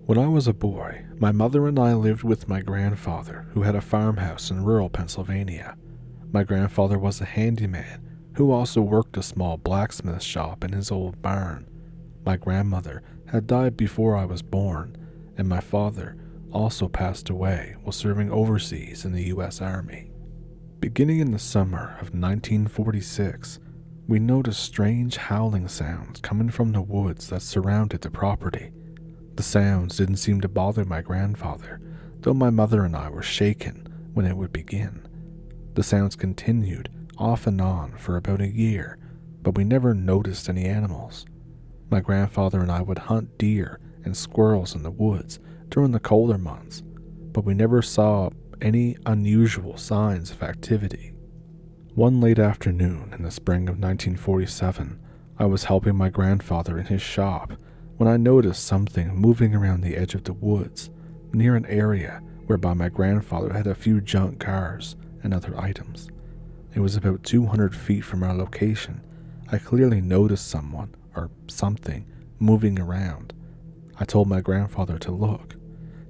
When I was a boy, my mother and I lived with my grandfather, who had a farmhouse in rural Pennsylvania. My grandfather was a handyman who also worked a small blacksmith shop in his old barn. My grandmother had died before I was born, and my father also passed away while serving overseas in the U.S. Army. Beginning in the summer of 1946, we noticed strange howling sounds coming from the woods that surrounded the property. The sounds didn't seem to bother my grandfather, though my mother and I were shaken when it would begin. The sounds continued off and on for about a year, but we never noticed any animals. My grandfather and I would hunt deer and squirrels in the woods during the colder months, but we never saw any unusual signs of activity. One late afternoon in the spring of 1947, I was helping my grandfather in his shop when I noticed something moving around the edge of the woods near an area whereby my grandfather had a few junk cars and other items. It was about 200 feet from our location. I clearly noticed someone or something moving around. I told my grandfather to look.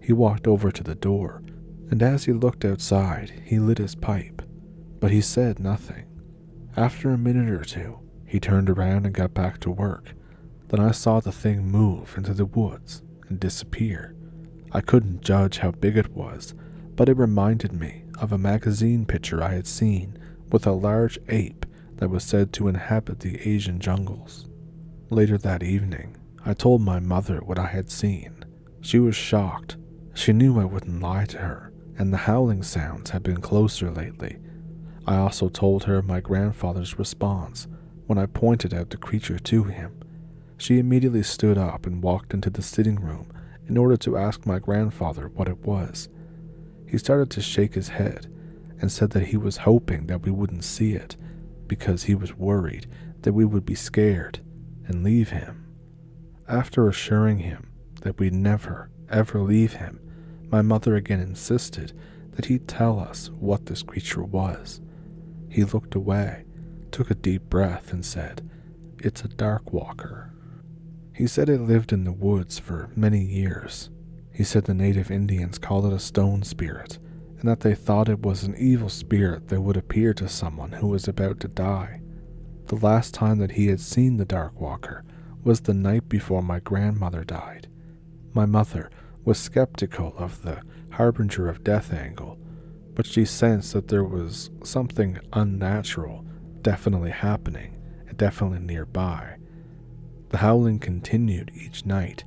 He walked over to the door, and as he looked outside, he lit his pipe, but he said nothing. After a minute or two, he turned around and got back to work. Then I saw the thing move into the woods and disappear. I couldn't judge how big it was, but it reminded me of a magazine picture I had seen with a large ape that was said to inhabit the Asian jungles. Later that evening, I told my mother what I had seen. She was shocked. She knew I wouldn't lie to her, and the howling sounds had been closer lately. I also told her my grandfather's response when I pointed out the creature to him. She immediately stood up and walked into the sitting room in order to ask my grandfather what it was. He started to shake his head and said that he was hoping that we wouldn't see it because he was worried that we would be scared and leave him. After assuring him that we'd never, ever leave him, my mother again insisted that he tell us what this creature was. He looked away, took a deep breath, and said, "It's a dark walker." He said it lived in the woods for many years. He said the native Indians called it a stone spirit, and that they thought it was an evil spirit that would appear to someone who was about to die. The last time that he had seen the dark walker was the night before my grandmother died. My mother was skeptical of the harbinger of death angle, but she sensed that there was something unnatural definitely happening and definitely nearby. The howling continued each night,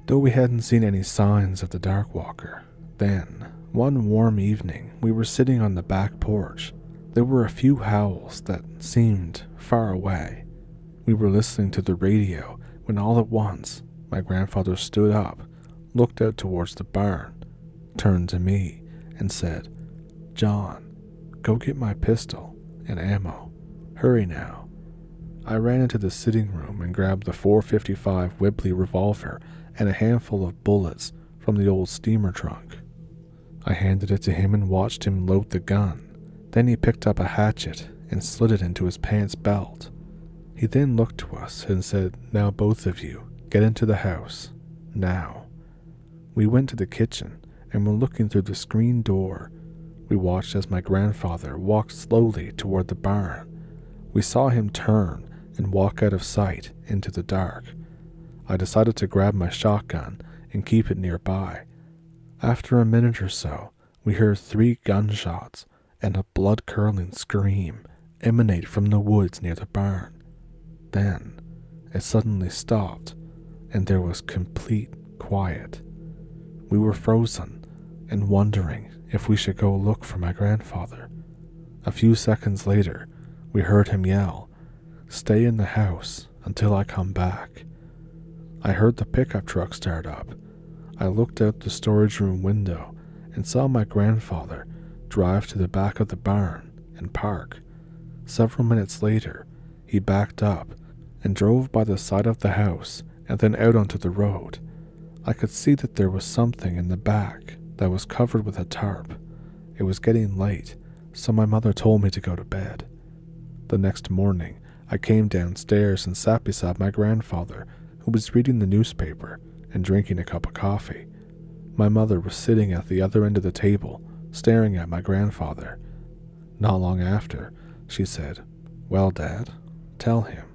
though we hadn't seen any signs of the dark walker. Then, one warm evening, we were sitting on the back porch. There were a few howls that seemed far away. We were listening to the radio when all at once my grandfather stood up, looked out towards the barn, turned to me, and said, "John, go get my pistol and ammo. Hurry now." I ran into the sitting room and grabbed the .455 Whibley revolver and a handful of bullets from the old steamer trunk. I handed it to him and watched him load the gun. Then he picked up a hatchet and slid it into his pants belt. He then looked to us and said, "Now both of you, get into the house. Now." We went to the kitchen and were looking through the screen door. We watched as my grandfather walked slowly toward the barn. We saw him turn and walk out of sight into the dark. I decided to grab my shotgun and keep it nearby. After a minute or so, we heard 3 gunshots and a blood-curdling scream emanate from the woods near the barn. Then, it suddenly stopped, and there was complete quiet. We were frozen and wondering if we should go look for my grandfather. A few seconds later, we heard him yell, "Stay in the house until I come back." I heard the pickup truck start up. I looked out the storage room window and saw my grandfather drive to the back of the barn and park. Several minutes later, he backed up and drove by the side of the house and then out onto the road. I could see that there was something in the back that was covered with a tarp. It was getting late, so my mother told me to go to bed. The next morning, I came downstairs and sat beside my grandfather, who was reading the newspaper and drinking a cup of coffee. My mother was sitting at the other end of the table, staring at my grandfather. Not long after, she said, "Well, Dad, tell him."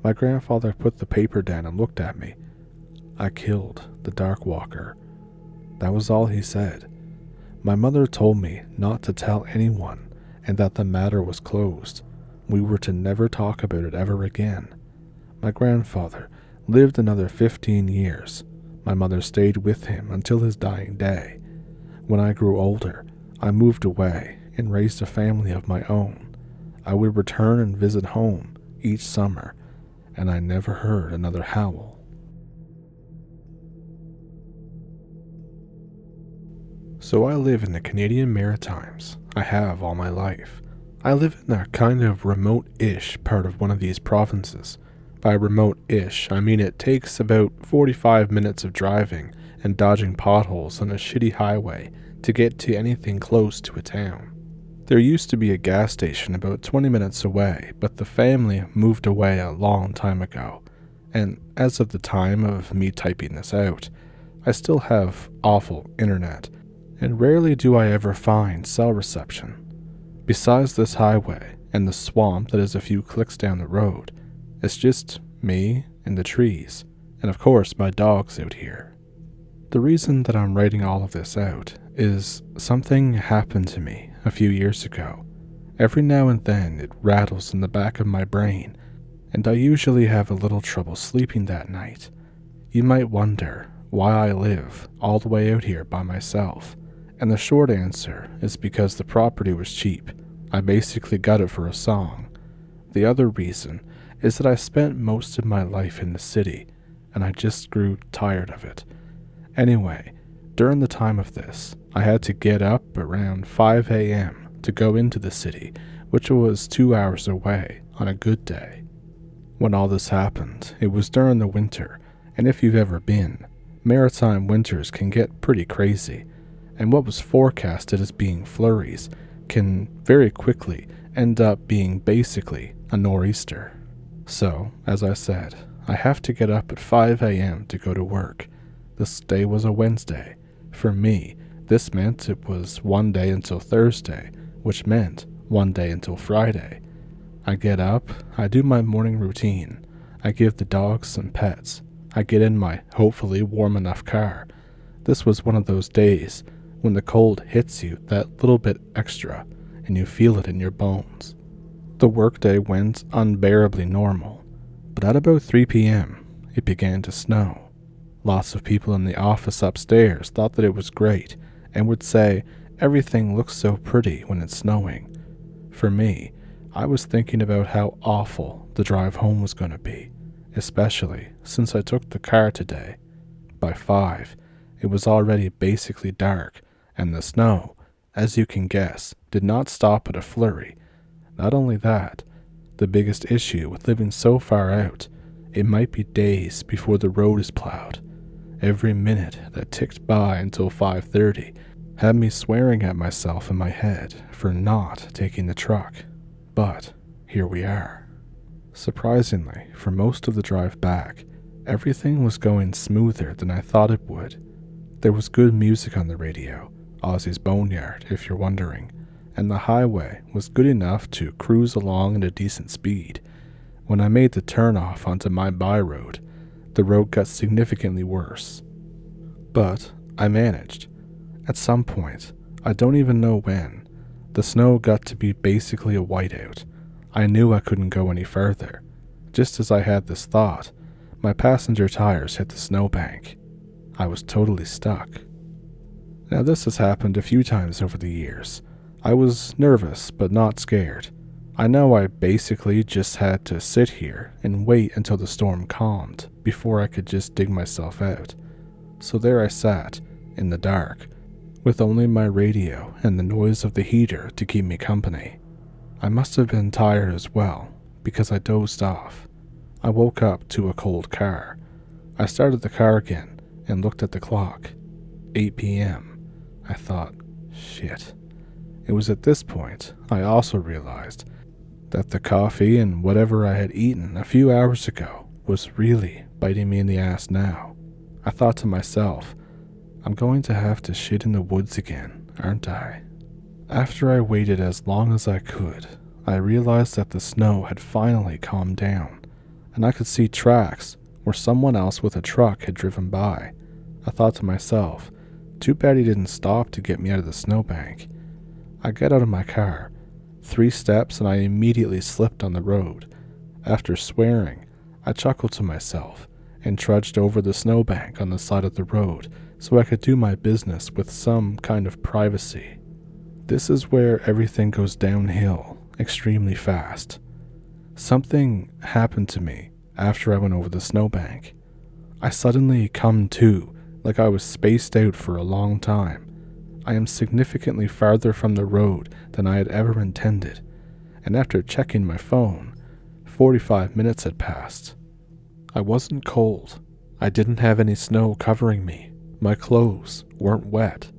My grandfather put the paper down and looked at me. "I killed the Dark Walker." That was all he said. My mother told me not to tell anyone and that the matter was closed. We were to never talk about it ever again. My grandfather lived another 15 years. My mother stayed with him until his dying day. When I grew older, I moved away and raised a family of my own. I would return and visit home each summer, and I never heard another howl. So I live in the Canadian Maritimes. I have all my life. I live in a kind of remote-ish part of one of these provinces. By remote-ish, I mean it takes about 45 minutes of driving and dodging potholes on a shitty highway to get to anything close to a town. There used to be a gas station about 20 minutes away, but the family moved away a long time ago, and as of the time of me typing this out, I still have awful internet, and rarely do I ever find cell reception. Besides this highway and the swamp that is a few clicks down the road, it's just me and the trees, and of course my dogs out here. The reason that I'm writing all of this out is something happened to me a few years ago. Every now and then it rattles in the back of my brain, and I usually have a little trouble sleeping that night. You might wonder why I live all the way out here by myself, and the short answer is because the property was cheap. I basically got it for a song. The other reason is that I spent most of my life in the city, and I just grew tired of it. Anyway, during the time of this, I had to get up around 5 a.m. to go into the city, which was 2 hours away on a good day. When all this happened, it was during the winter, and if you've ever been, maritime winters can get pretty crazy, and what was forecasted as being flurries can very quickly end up being basically a nor'easter. So, as I said, I have to get up at 5 a.m. to go to work. This day was a Wednesday. For me, this meant it was one day until Thursday, which meant one day until Friday. I get up, I do my morning routine, I give the dogs some pets, I get in my hopefully warm enough car. This was one of those days when the cold hits you that little bit extra and you feel it in your bones. The workday went unbearably normal, but at about 3 p.m. it began to snow. Lots of people in the office upstairs thought that it was great and would say everything looks so pretty when it's snowing. For me, I was thinking about how awful the drive home was going to be, especially since I took the car today. By 5, it was already basically dark, and the snow, as you can guess, did not stop at a flurry. Not only that, the biggest issue with living so far out, it might be days before the road is plowed. Every minute that ticked by until 5:30 had me swearing at myself in my head for not taking the truck. But here we are. Surprisingly, for most of the drive back, everything was going smoother than I thought it would. There was good music on the radio, Ozzy's Boneyard if you're wondering, and the highway was good enough to cruise along at a decent speed. When I made the turn off onto my byroad, the road got significantly worse. But I managed. At some point, I don't even know when, the snow got to be basically a whiteout. I knew I couldn't go any further. Just as I had this thought, my passenger tires hit the snowbank. I was totally stuck. Now this has happened a few times over the years. I was nervous but not scared. I know I basically just had to sit here and wait until the storm calmed before I could just dig myself out. So there I sat, in the dark, with only my radio and the noise of the heater to keep me company. I must have been tired as well, because I dozed off. I woke up to a cold car. I started the car again and looked at the clock. 8 p.m. I thought, shit. It was at this point I also realized that the coffee and whatever I had eaten a few hours ago was really biting me in the ass now. I thought to myself, I'm going to have to shit in the woods again, aren't I? After I waited as long as I could, I realized that the snow had finally calmed down, and I could see tracks where someone else with a truck had driven by. I thought to myself, too bad he didn't stop to get me out of the snowbank. I got out of my car, 3 steps, and I immediately slipped on the road. After swearing, I chuckled to myself and trudged over the snowbank on the side of the road so I could do my business with some kind of privacy. This is where everything goes downhill extremely fast. Something happened to me after I went over the snowbank. I suddenly come to like I was spaced out for a long time. I am significantly farther from the road than I had ever intended, and after checking my phone, 45 minutes had passed. I wasn't cold. I didn't have any snow covering me. My clothes weren't wet.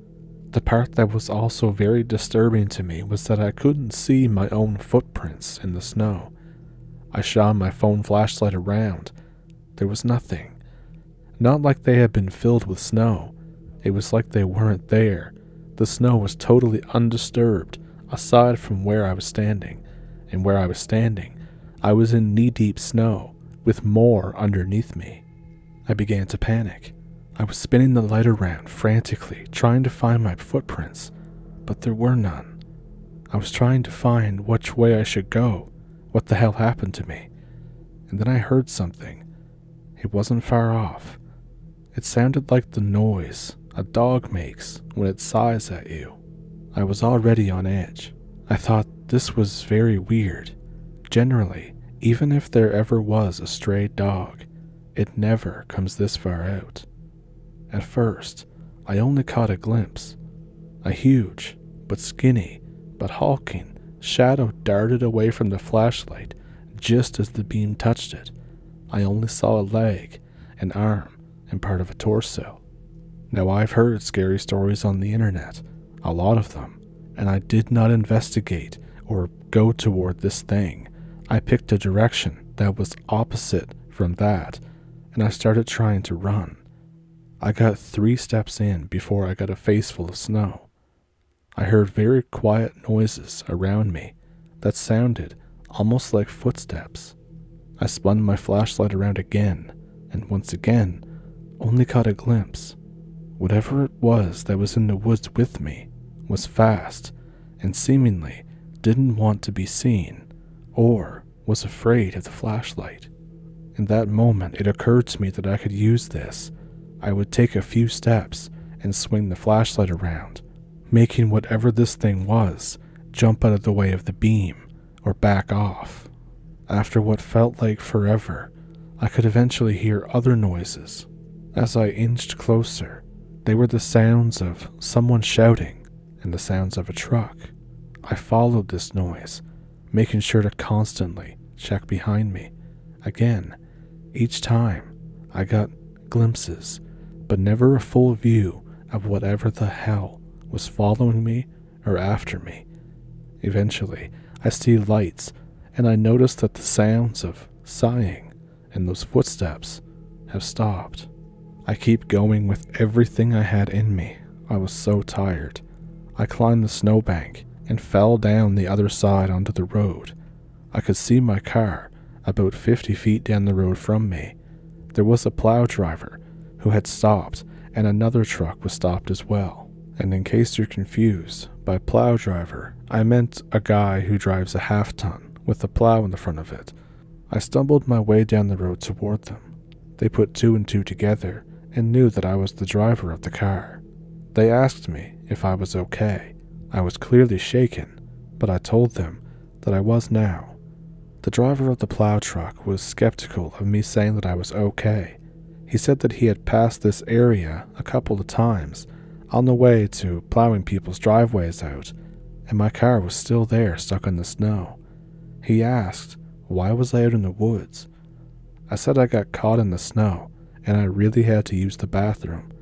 The part that was also very disturbing to me was that I couldn't see my own footprints in the snow. I shone my phone flashlight around. There was nothing. Not like they had been filled with snow. It was like they weren't there. The snow was totally undisturbed, aside from where I was standing. And where I was standing, I was in knee-deep snow, with more underneath me. I began to panic. I was spinning the light around frantically, trying to find my footprints, but there were none. I was trying to find which way I should go, what the hell happened to me. And then I heard something. It wasn't far off. It sounded like the noise a dog makes when it sighs at you. I was already on edge. I thought this was very weird. Generally, even if there ever was a stray dog, it never comes this far out. At first, I only caught a glimpse. A huge, but skinny, but hulking shadow darted away from the flashlight just as the beam touched it. I only saw a leg, an arm, and part of a torso. Now, I've heard scary stories on the internet, a lot of them, and I did not investigate or go toward this thing. I picked a direction that was opposite from that, and I started trying to run. I got 3 steps in before I got a face full of snow. I heard very quiet noises around me that sounded almost like footsteps. I spun my flashlight around again, and once again, only caught a glimpse. Whatever it was that was in the woods with me was fast and seemingly didn't want to be seen or was afraid of the flashlight. In that moment, it occurred to me that I could use this. I would take a few steps and swing the flashlight around, making whatever this thing was jump out of the way of the beam or back off. After what felt like forever, I could eventually hear other noises. As I inched closer, they were the sounds of someone shouting and the sounds of a truck. I followed this noise, making sure to constantly check behind me. Again, each time I got glimpses, but never a full view of whatever the hell was following me or after me. Eventually, I see lights, and I notice that the sounds of sighing and those footsteps have stopped. I keep going with everything I had in me. I was so tired. I climbed the snowbank and fell down the other side onto the road. I could see my car about 50 feet down the road from me. There was a plow driver who had stopped, and another truck was stopped as well. And in case you're confused, by plow driver, I meant a guy who drives a half-ton with a plow in the front of it. I stumbled my way down the road toward them. They put 2 and 2 together and knew that I was the driver of the car. They asked me if I was okay. I was clearly shaken, but I told them that I was now. The driver of the plow truck was skeptical of me saying that I was okay. He said that he had passed this area a couple of times on the way to plowing people's driveways out, and my car was still there stuck in the snow. He asked, why was I out in the woods? I said I got caught in the snow, and I really had to use the bathroom.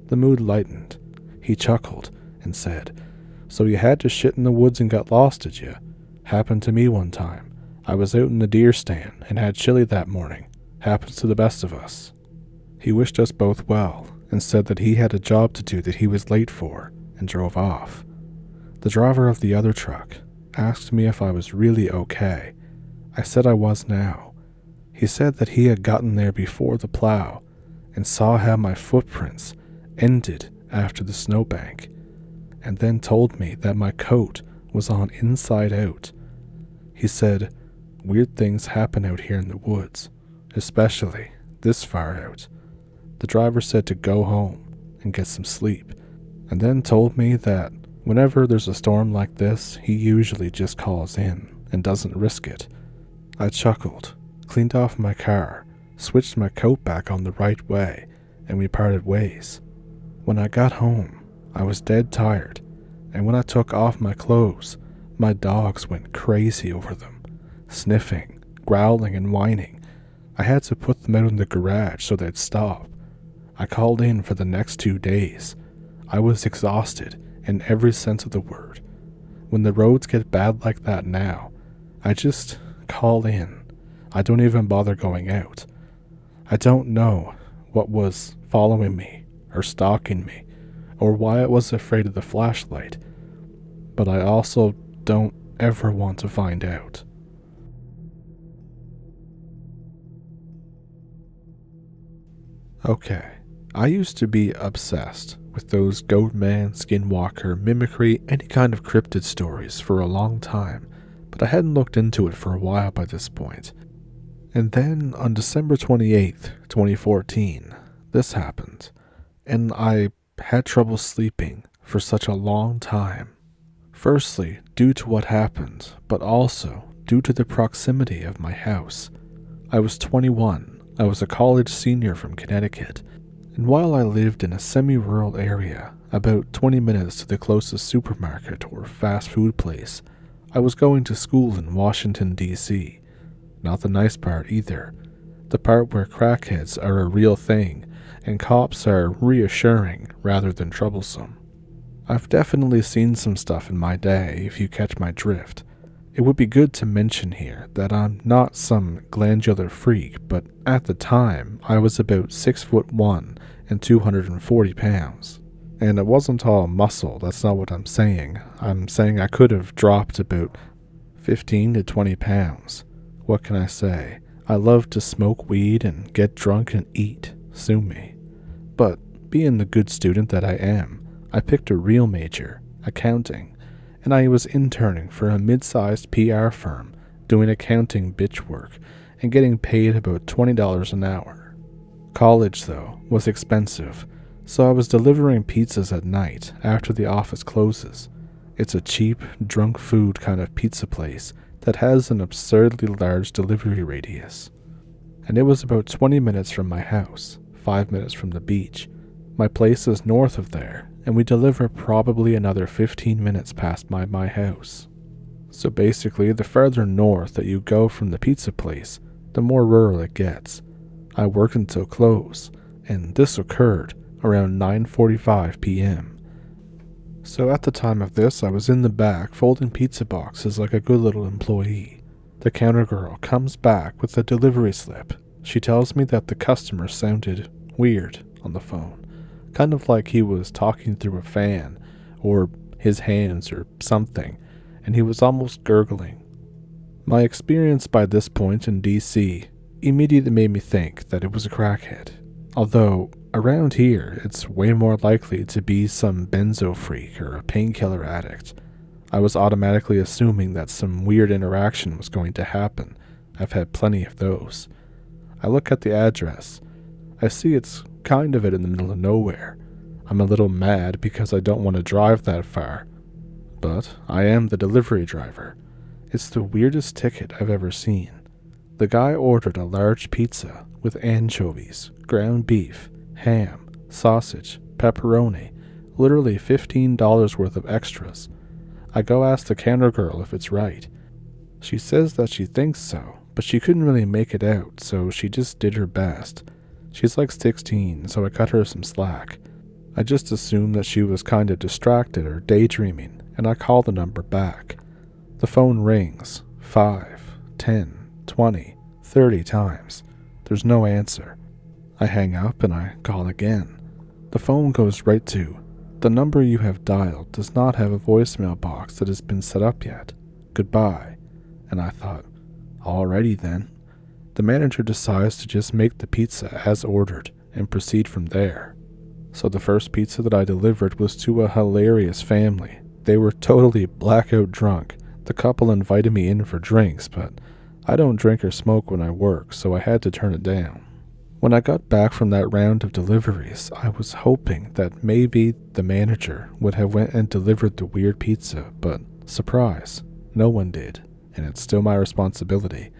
The mood lightened. He chuckled and said, so you had to shit in the woods and got lost, did you? Happened to me one time. I was out in the deer stand and had chili that morning. Happens to the best of us. He wished us both well and said that he had a job to do that he was late for and drove off. The driver of the other truck asked me if I was really okay. I said I was now. He said that he had gotten there before the plow and saw how my footprints ended after the snowbank, and then told me that my coat was on inside out. He said, "Weird things happen out here in the woods, especially this far out." The driver said to go home and get some sleep, and then told me that whenever there's a storm like this, he usually just calls in and doesn't risk it. I chuckled, cleaned off my car, switched my coat back on the right way, and we parted ways. When I got home, I was dead tired, and when I took off my clothes, my dogs went crazy over them, sniffing, growling, and whining. I had to put them out in the garage so they'd stop. I called in for the next 2 days. I was exhausted in every sense of the word. When the roads get bad like that now, I just call in. I don't even bother going out. I don't know what was following me or stalking me or why I was afraid of the flashlight, but I also don't ever want to find out. Okay, I used to be obsessed with those Goatman, Skinwalker, mimicry, any kind of cryptid stories for a long time, but I hadn't looked into it for a while by this point. And then on December 28th, 2014, this happened, and I had trouble sleeping for such a long time. Firstly, due to what happened, but also due to the proximity of my house. I was 21. I was a college senior from Connecticut, and while I lived in a semi-rural area, about 20 minutes to the closest supermarket or fast food place, I was going to school in Washington, D.C. Not the nice part either. The part where crackheads are a real thing, and cops are reassuring rather than troublesome. I've definitely seen some stuff in my day, if you catch my drift. It would be good to mention here that I'm not some glandular freak, but at the time, I was about 6'1" and 240 pounds. And it wasn't all muscle, that's not what I'm saying. I'm saying I could have dropped about 15 to 20 pounds. What can I say? I love to smoke weed and get drunk and eat, sue me. But being the good student that I am, I picked a real major, accounting, and I was interning for a mid-sized PR firm, doing accounting bitch work, and getting paid about $20 an hour. College, though, was expensive, so I was delivering pizzas at night after the office closes. It's a cheap, drunk food kind of pizza place that has an absurdly large delivery radius. And it was about 20 minutes from my house, 5 minutes from the beach. My place is north of there, and we deliver probably another 15 minutes past my house. So basically, the further north that you go from the pizza place, the more rural it gets. I worked until close, and this occurred around 9:45 p.m. So at the time of this, I was in the back folding pizza boxes like a good little employee. The counter girl comes back with a delivery slip. She tells me that the customer sounded weird on the phone. Kind of like he was talking through a fan, or his hands, or something, and he was almost gurgling. My experience by this point in DC immediately made me think that it was a crackhead, although around here it's way more likely to be some benzo freak or a painkiller addict. I was automatically assuming that some weird interaction was going to happen. I've had plenty of those. I look at the address. I see it's kind of in the middle of nowhere. I'm a little mad because I don't want to drive that far, but I am the delivery driver. It's the weirdest ticket I've ever seen. The guy ordered a large pizza with anchovies, ground beef, ham, sausage, pepperoni, literally $15 worth of extras. I go ask the counter girl if it's right. She says that she thinks so, but she couldn't really make it out, so she just did her best. She's like 16, so I cut her some slack. I just assumed that she was kind of distracted or daydreaming, and I call the number back. The phone rings 5, 10, 20, 30 times. There's no answer. I hang up and I call again. The phone goes right to, "The number you have dialed does not have a voicemail box that has been set up yet. Goodbye." And I thought, alrighty then. The manager decides to just make the pizza as ordered and proceed from there. So the first pizza that I delivered was to a hilarious family. They were totally blackout drunk. The couple invited me in for drinks, but I don't drink or smoke when I work, so I had to turn it down. When I got back from that round of deliveries, I was hoping that maybe the manager would have went and delivered the weird pizza, but surprise, no one did, and it's still my responsibility.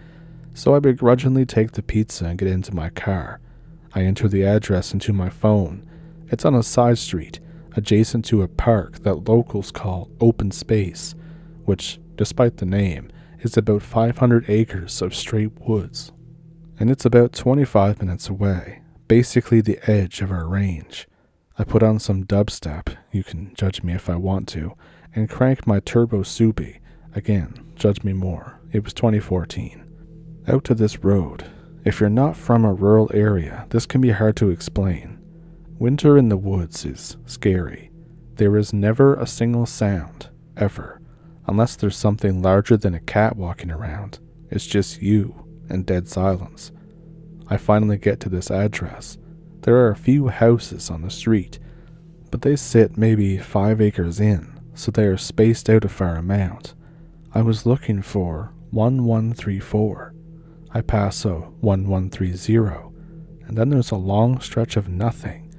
So I begrudgingly take the pizza and get into my car. I enter the address into my phone. It's on a side street, adjacent to a park that locals call open space, which, despite the name, is about 500 acres of straight woods. And it's about 25 minutes away, basically the edge of our range. I put on some dubstep, you can judge me if I want to, and crank my turbo Subi. Again, judge me more, it was 2014. Out to this road. If you're not from a rural area, this can be hard to explain. Winter in the woods is scary. There is never a single sound, ever, unless there's something larger than a cat walking around. It's just you and dead silence. I finally get to this address. There are a few houses on the street, but they sit maybe 5 acres in, so they are spaced out a fair amount. I was looking for 1134. I pass a 1130, and then there's a long stretch of nothing,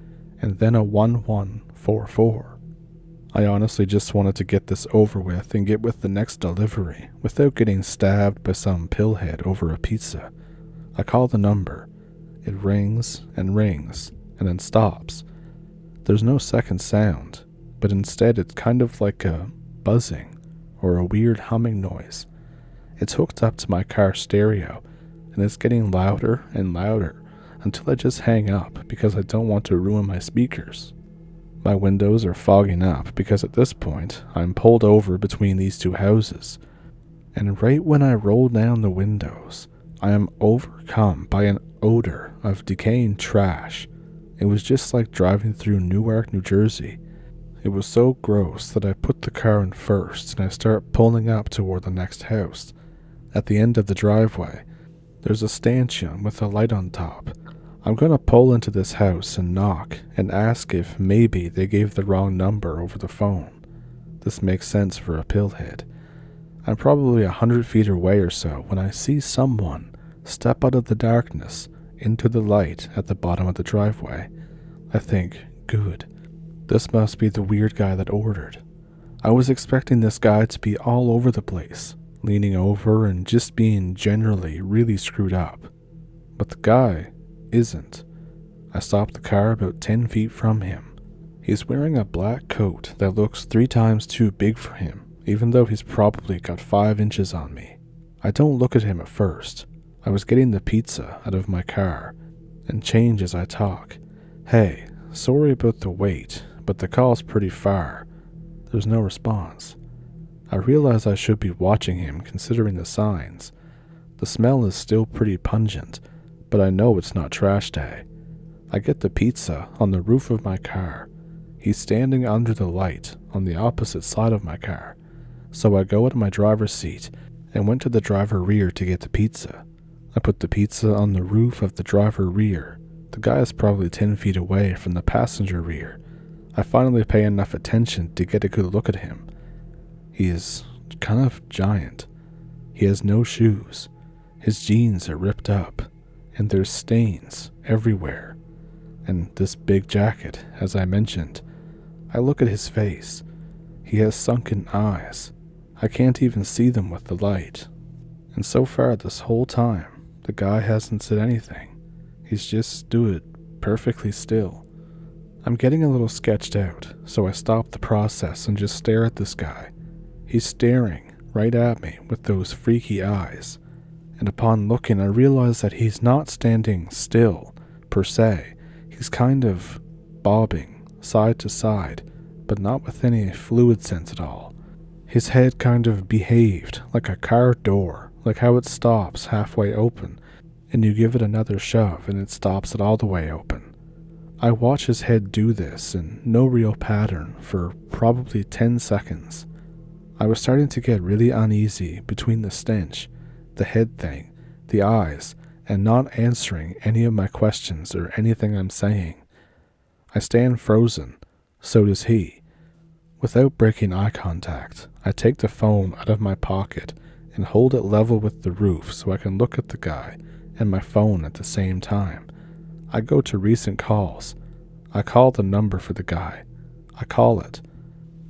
and then a 1144. I honestly just wanted to get this over with and get with the next delivery without getting stabbed by some pillhead over a pizza. I call the number. It rings and then stops. There's no second sound, but instead it's kind of like a buzzing or a weird humming noise. It's hooked up to my car stereo, and it's getting louder and louder until I just hang up because I don't want to ruin my speakers. My windows are fogging up because at this point I'm pulled over between these two houses, and right when I roll down the windows, I am overcome by an odor of decaying trash. It was just like driving through Newark, New Jersey. It was so gross that I put the car in first and I start pulling up toward the next house. At the end of the driveway, there's a stanchion with a light on top. I'm gonna pull into this house and knock and ask if maybe they gave the wrong number over the phone. This makes sense for a pillhead. I'm probably 100 feet away or so when I see someone step out of the darkness into the light at the bottom of the driveway. I think, good. This must be the weird guy that ordered. I was expecting this guy to be all over the place, leaning over and just being generally really screwed up. But the guy isn't. I stop the car about 10 feet from him. He's wearing a black coat that looks 3 times too big for him, even though he's probably got 5 inches on me. I don't look at him at first. I was getting the pizza out of my car and change as I talk. "Hey, sorry about the wait, but the call's pretty far." There's no response. I realize I should be watching him considering the signs. The smell is still pretty pungent, but I know it's not trash day. I get the pizza on the roof of my car. He's standing under the light on the opposite side of my car, so I go to my driver's seat and went to the driver rear to get the pizza. I put the pizza on the roof of the driver rear. The guy is probably 10 feet away from the passenger rear. I finally pay enough attention to get a good look at him. He is kind of giant. He has no shoes. His jeans are ripped up, and there's stains everywhere. And this big jacket, as I mentioned. I look at his face. He has sunken eyes. I can't even see them with the light. And so far this whole time, the guy hasn't said anything. He's just stood perfectly still. I'm getting a little sketched out, so I stop the process and just stare at this guy. He's staring right at me with those freaky eyes. And upon looking, I realize that he's not standing still, per se. He's kind of bobbing side to side, but not with any fluid sense at all. His head kind of behaved like a car door, like how it stops halfway open, and you give it another shove and it stops it all the way open. I watch his head do this in no real pattern for probably 10 seconds. I was starting to get really uneasy between the stench, the head thing, the eyes, and not answering any of my questions or anything I'm saying. I stand frozen, so does he. Without breaking eye contact, I take the phone out of my pocket and hold it level with the roof so I can look at the guy and my phone at the same time. I go to recent calls. I call the number for the guy. I call it.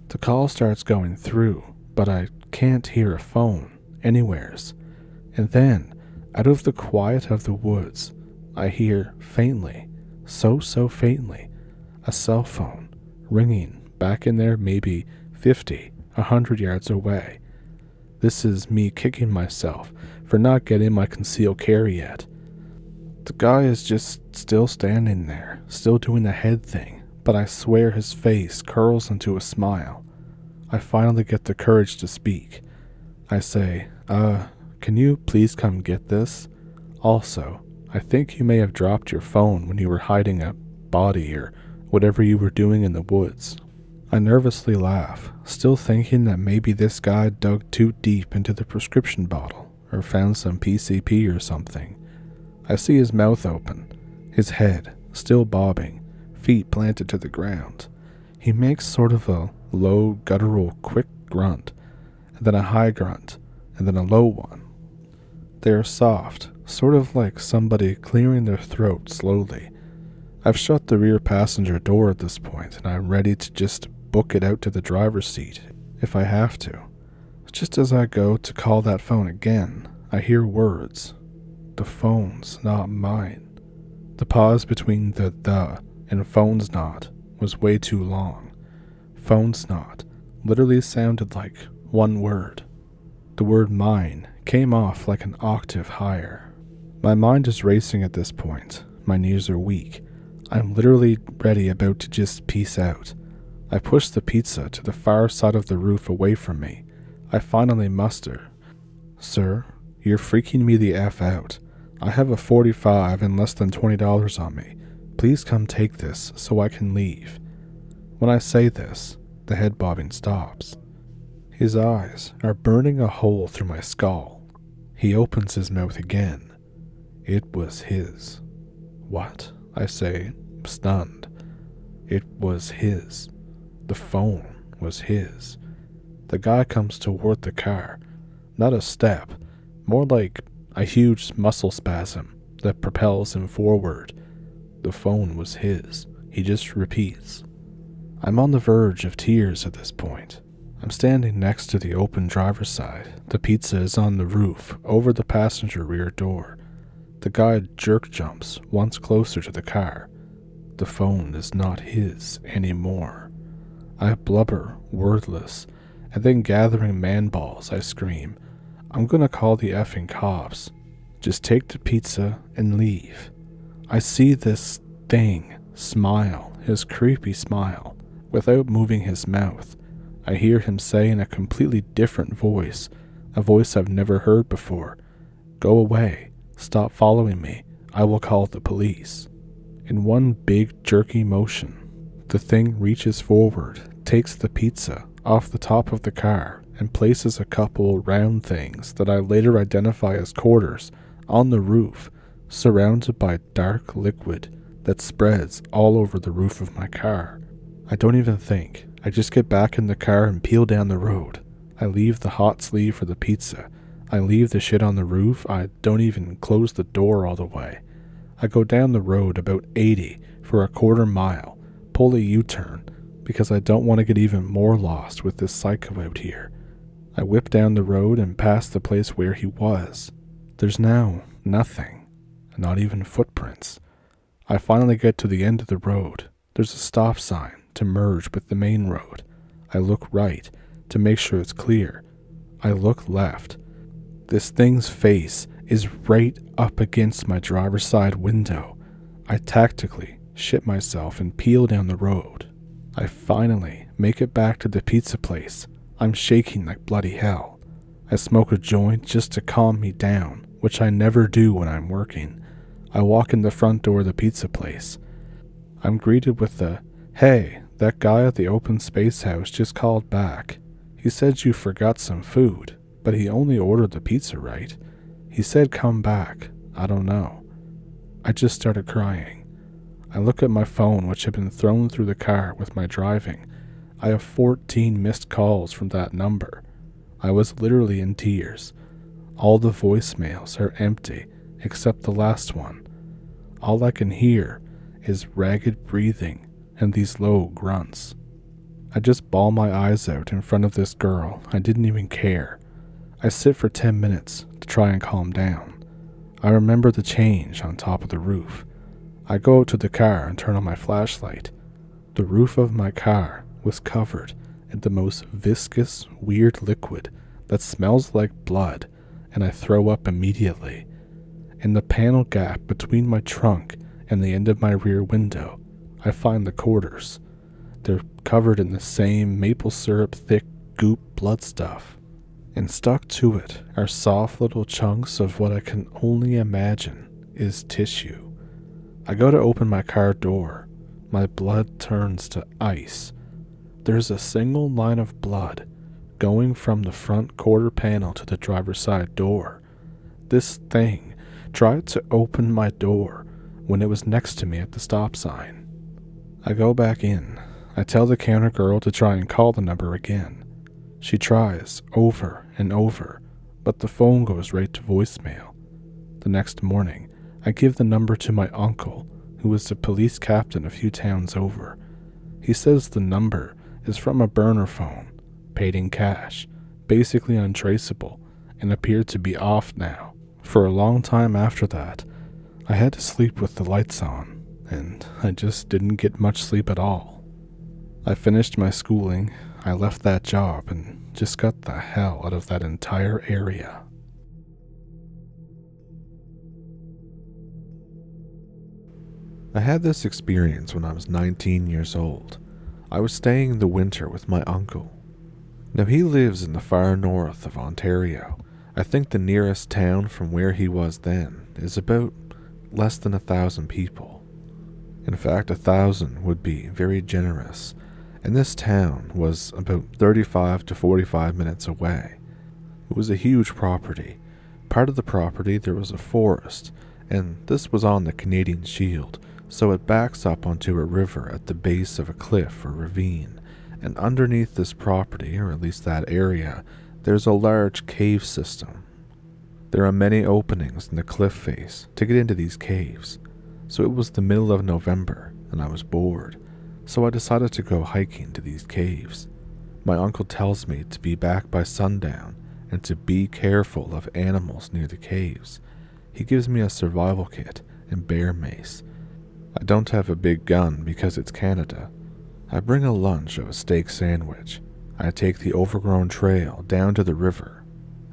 The call starts going through, but I can't hear a phone anywheres. And then, out of the quiet of the woods, I hear faintly, so faintly, a cell phone ringing back in there maybe 50, 100 yards away. This is me kicking myself for not getting my concealed carry yet. The guy is just still standing there, still doing the head thing, but I swear his face curls into a smile. I finally get the courage to speak. I say, can you please come get this? Also, I think you may have dropped your phone when you were hiding a body or whatever you were doing in the woods. I nervously laugh, still thinking that maybe this guy dug too deep into the prescription bottle or found some PCP or something. I see his mouth open, his head still bobbing, feet planted to the ground. He makes sort of a low, guttural, quick grunt, and then a high grunt, and then a low one. They are soft, sort of like somebody clearing their throat slowly. I've shut the rear passenger door at this point, and I'm ready to just book it out to the driver's seat, if I have to. Just as I go to call that phone again, I hear words. The phone's not mine. The pause between the and phone's not was way too long. Phone's not literally sounded like one word. The word mine came off like an octave higher. My mind is racing at this point. My knees are weak. I'm literally ready about to just peace out. I push the pizza to the far side of the roof away from me. I finally muster. Sir, you're freaking me the F out. I have a 45 and less than $20 on me. Please come take this so I can leave. When I say this, the head bobbing stops. His eyes are burning a hole through my skull. He opens his mouth again. It was his. What? I say, stunned. It was his. The phone was his. The guy comes toward the car. Not a step, more like a huge muscle spasm that propels him forward. The phone was his. He just repeats. I'm on the verge of tears at this point. I'm standing next to the open driver's side. The pizza is on the roof, over the passenger rear door. The guy jerk jumps once closer to the car. The phone is not his anymore. I blubber, wordless, and then gathering man balls, I scream, I'm gonna call the effing cops. Just take the pizza and leave. I see this thing smile, his creepy smile, without moving his mouth. I hear him say in a completely different voice, a voice I've never heard before, Go away, stop following me, I will call the police. In one big jerky motion, the thing reaches forward, takes the pizza off the top of the car, and places a couple round things that I later identify as quarters on the roof, surrounded by dark liquid that spreads all over the roof of my car. I don't even think. I just get back in the car and peel down the road. I leave the hot sleeve for the pizza. I leave the shit on the roof. I don't even close the door all the way. I go down the road about 80 for a quarter mile, pull a U-turn, because I don't want to get even more lost with this psycho out here. I whip down the road and pass the place where he was. There's now nothing, not even footprints. I finally get to the end of the road. There's a stop sign to merge with the main road. I look right to make sure it's clear. I look left. This thing's face is right up against my driver's side window. I tactically shit myself and peel down the road. I finally make it back to the pizza place. I'm shaking like bloody hell. I smoke a joint just to calm me down, which I never do when I'm working. I walk in the front door of the pizza place. I'm greeted with the, "Hey, that guy at the open space house just called back. He said you forgot some food, but he only ordered the pizza, right? He said come back. I don't know." I just started crying. I look at my phone, which had been thrown through the car with my driving. I have 14 missed calls from that number. I was literally in tears. All the voicemails are empty except the last one. All I can hear is ragged breathing and these low grunts. I just bawl my eyes out in front of this girl. I didn't even care. I sit for 10 minutes to try and calm down. I remember the change on top of the roof. I go out to the car and turn on my flashlight. The roof of my car was covered in the most viscous, weird liquid that smells like blood, and I throw up immediately. In the panel gap between my trunk and the end of my rear window, I find the quarters. They're covered in the same maple syrup thick goop blood stuff, and stuck to it are soft little chunks of what I can only imagine is tissue. I go to open my car door. My blood turns to ice. There's a single line of blood going from the front quarter panel to the driver's side door. This thing tried to open my door when it was next to me at the stop sign. I go back in. I tell the counter girl to try and call the number again. She tries over and over, but the phone goes right to voicemail. The next morning, I give the number to my uncle, who is the police captain a few towns over. He says the number is from a burner phone, paid in cash, basically untraceable, and appeared to be off now. For a long time after that, I had to sleep with the lights on, and I just didn't get much sleep at all. I finished my schooling, I left that job, and just got the hell out of that entire area. I had this experience when I was 19 years old. I was staying the winter with my uncle. Now he lives in the far north of Ontario. I think the nearest town from where he was then is about less than 1,000 people. In fact, 1,000 would be very generous, and this town was about 35 to 45 minutes away. It was a huge property. Part of the property there was a forest, and this was on the Canadian Shield, so it backs up onto a river at the base of a cliff or ravine, and underneath this property, or at least that area, there's a large cave system. There are many openings in the cliff face to get into these caves, so it was the middle of November, and I was bored, so I decided to go hiking to these caves. My uncle tells me to be back by sundown, and to be careful of animals near the caves. He gives me a survival kit and bear mace. I don't have a big gun because it's Canada. I bring a lunch of a steak sandwich. I take the overgrown trail down to the river,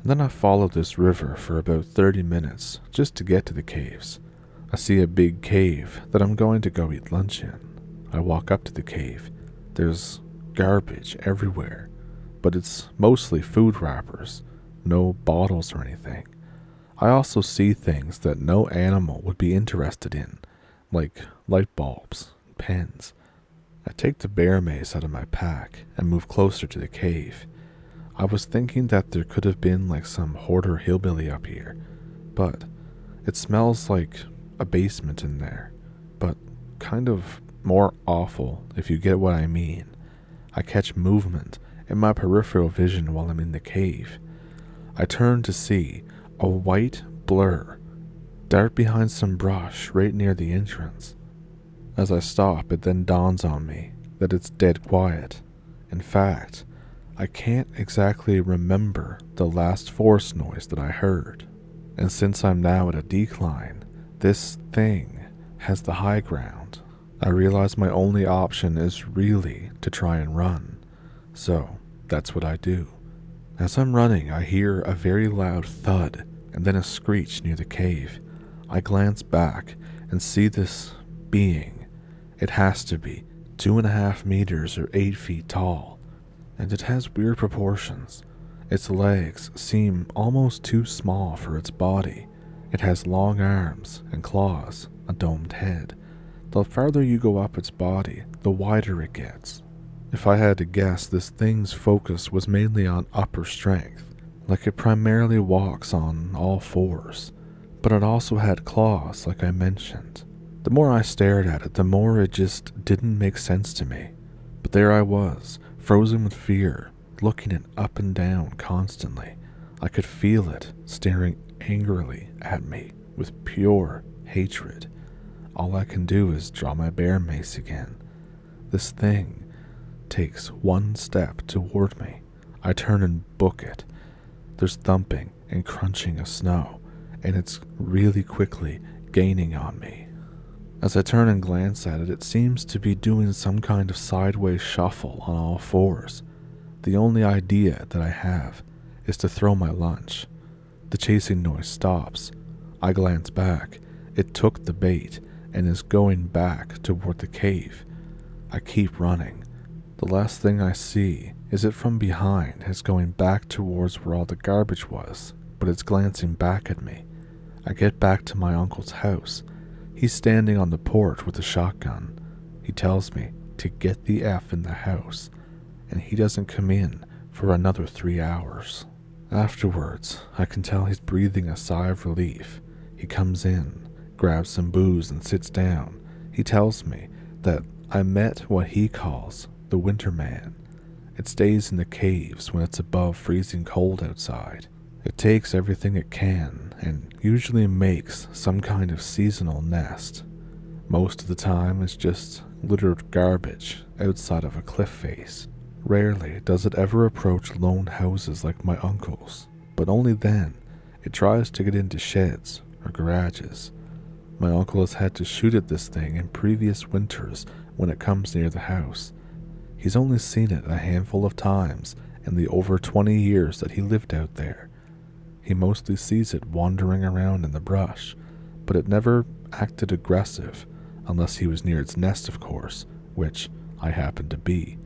and then I follow this river for about 30 minutes just to get to the caves. I see a big cave that I'm going to go eat lunch in. I walk up to the cave. There's garbage everywhere, but it's mostly food wrappers, no bottles or anything. I also see things that no animal would be interested in, like light bulbs, pens. I take the bear mace out of my pack and move closer to the cave. I was thinking that there could have been like some hoarder hillbilly up here, but it smells like a basement in there, but kind of more awful if you get what I mean. I catch movement in my peripheral vision while I'm in the cave. I turn to see a white blur dart behind some brush right near the entrance. As I stop, it then dawns on me that it's dead quiet. In fact, I can't exactly remember the last force noise that I heard. And since I'm now at a decline, this thing has the high ground. I realize my only option is really to try and run. So that's what I do. As I'm running, I hear a very loud thud and then a screech near the cave. I glance back and see this being. It has to be 2.5 meters or 8 feet tall, and it has weird proportions. Its legs seem almost too small for its body. It has long arms and claws, a domed head. The farther you go up its body, the wider it gets. If I had to guess, this thing's focus was mainly on upper strength, like it primarily walks on all fours, but it also had claws like I mentioned. The more I stared at it, the more it just didn't make sense to me. But there I was, frozen with fear, looking it up and down constantly. I could feel it staring angrily at me with pure hatred. All I can do is draw my bear mace again. This thing takes one step toward me. I turn and book it. There's thumping and crunching of snow, and it's really quickly gaining on me. As I turn and glance at it, it seems to be doing some kind of sideways shuffle on all fours. The only idea that I have is to throw my lunch. The chasing noise stops. I glance back. It took the bait and is going back toward the cave. I keep running. The last thing I see is it from behind is going back towards where all the garbage was, but it's glancing back at me. I get back to my uncle's house. He's standing on the porch with a shotgun. He tells me to get the F in the house, and he doesn't come in for another 3 hours. Afterwards, I can tell he's breathing a sigh of relief. He comes in, grabs some booze and sits down. He tells me that I met what he calls the winter man. It stays in the caves when it's above freezing cold outside. It takes everything it can and usually makes some kind of seasonal nest. Most of the time it's just littered garbage outside of a cliff face. Rarely does it ever approach lone houses like my uncle's, but only then it tries to get into sheds or garages. My uncle has had to shoot at this thing in previous winters when it comes near the house. He's only seen it a handful of times in the over 20 years that he lived out there. He mostly sees it wandering around in the brush, but it never acted aggressive, unless he was near its nest, of course, which I happened to be.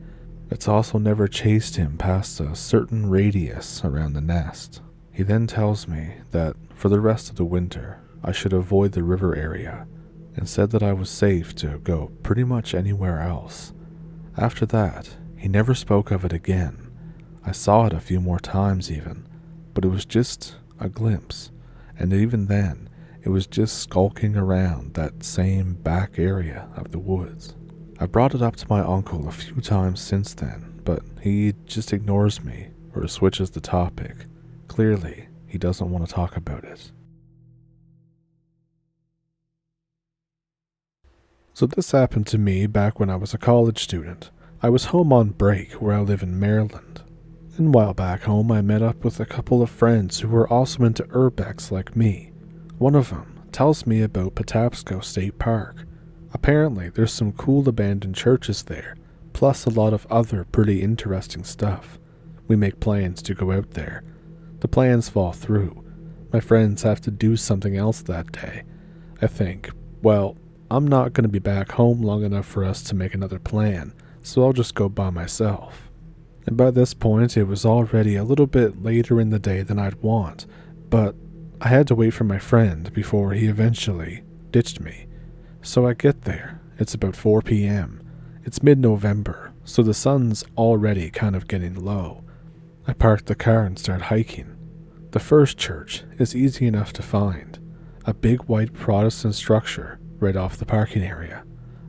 It's also never chased him past a certain radius around the nest. He then tells me that for the rest of the winter, I should avoid the river area, and said that I was safe to go pretty much anywhere else. After that, he never spoke of it again. I saw it a few more times even, but it was just a glimpse, and even then, it was just skulking around that same back area of the woods. I brought it up to my uncle a few times since then, but he just ignores me or switches the topic. Clearly, he doesn't want to talk about it. So this happened to me back when I was a college student. I was home on break where I live in Maryland. And while back home, I met up with a couple of friends who were also into urbex like me. One of them tells me about Patapsco State Park. Apparently, there's some cool abandoned churches there, plus a lot of other pretty interesting stuff. We make plans to go out there. The plans fall through. My friends have to do something else that day. I think, well, I'm not going to be back home long enough for us to make another plan, so I'll just go by myself. And by this point, it was already a little bit later in the day than I'd want, but I had to wait for my friend before he eventually ditched me. So I get there. It's about 4 p.m. It's mid-November, so the sun's already kind of getting low. I park the car and start hiking. The first church is easy enough to find. A big white Protestant structure right off the parking area.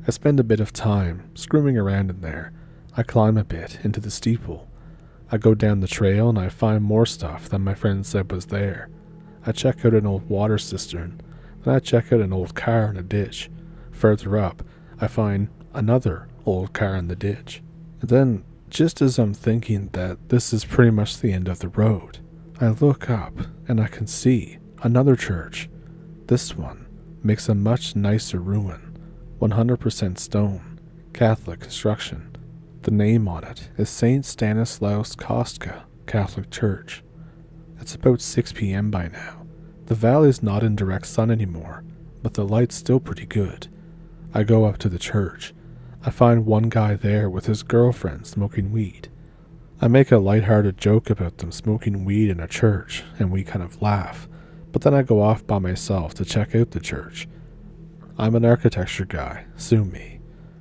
I spend a bit of time screwing around in there. I climb a bit into the steeple. I go down the trail and I find more stuff that my friend said was there. I check out an old water cistern. Then I check out an old car in a ditch. Further up, I find another old car in the ditch. And then, just as I'm thinking that this is pretty much the end of the road, I look up and I can see another church. This one makes a much nicer ruin, 100% stone, Catholic construction. The name on it is St. Stanislaus Kostka Catholic Church. It's about 6 p.m. by now. The valley's not in direct sun anymore, but the light's still pretty good. I go up to the church. I find one guy there with his girlfriend smoking weed. I make a lighthearted joke about them smoking weed in a church, and we kind of laugh, but then I go off by myself to check out the church. I'm an architecture guy, sue me.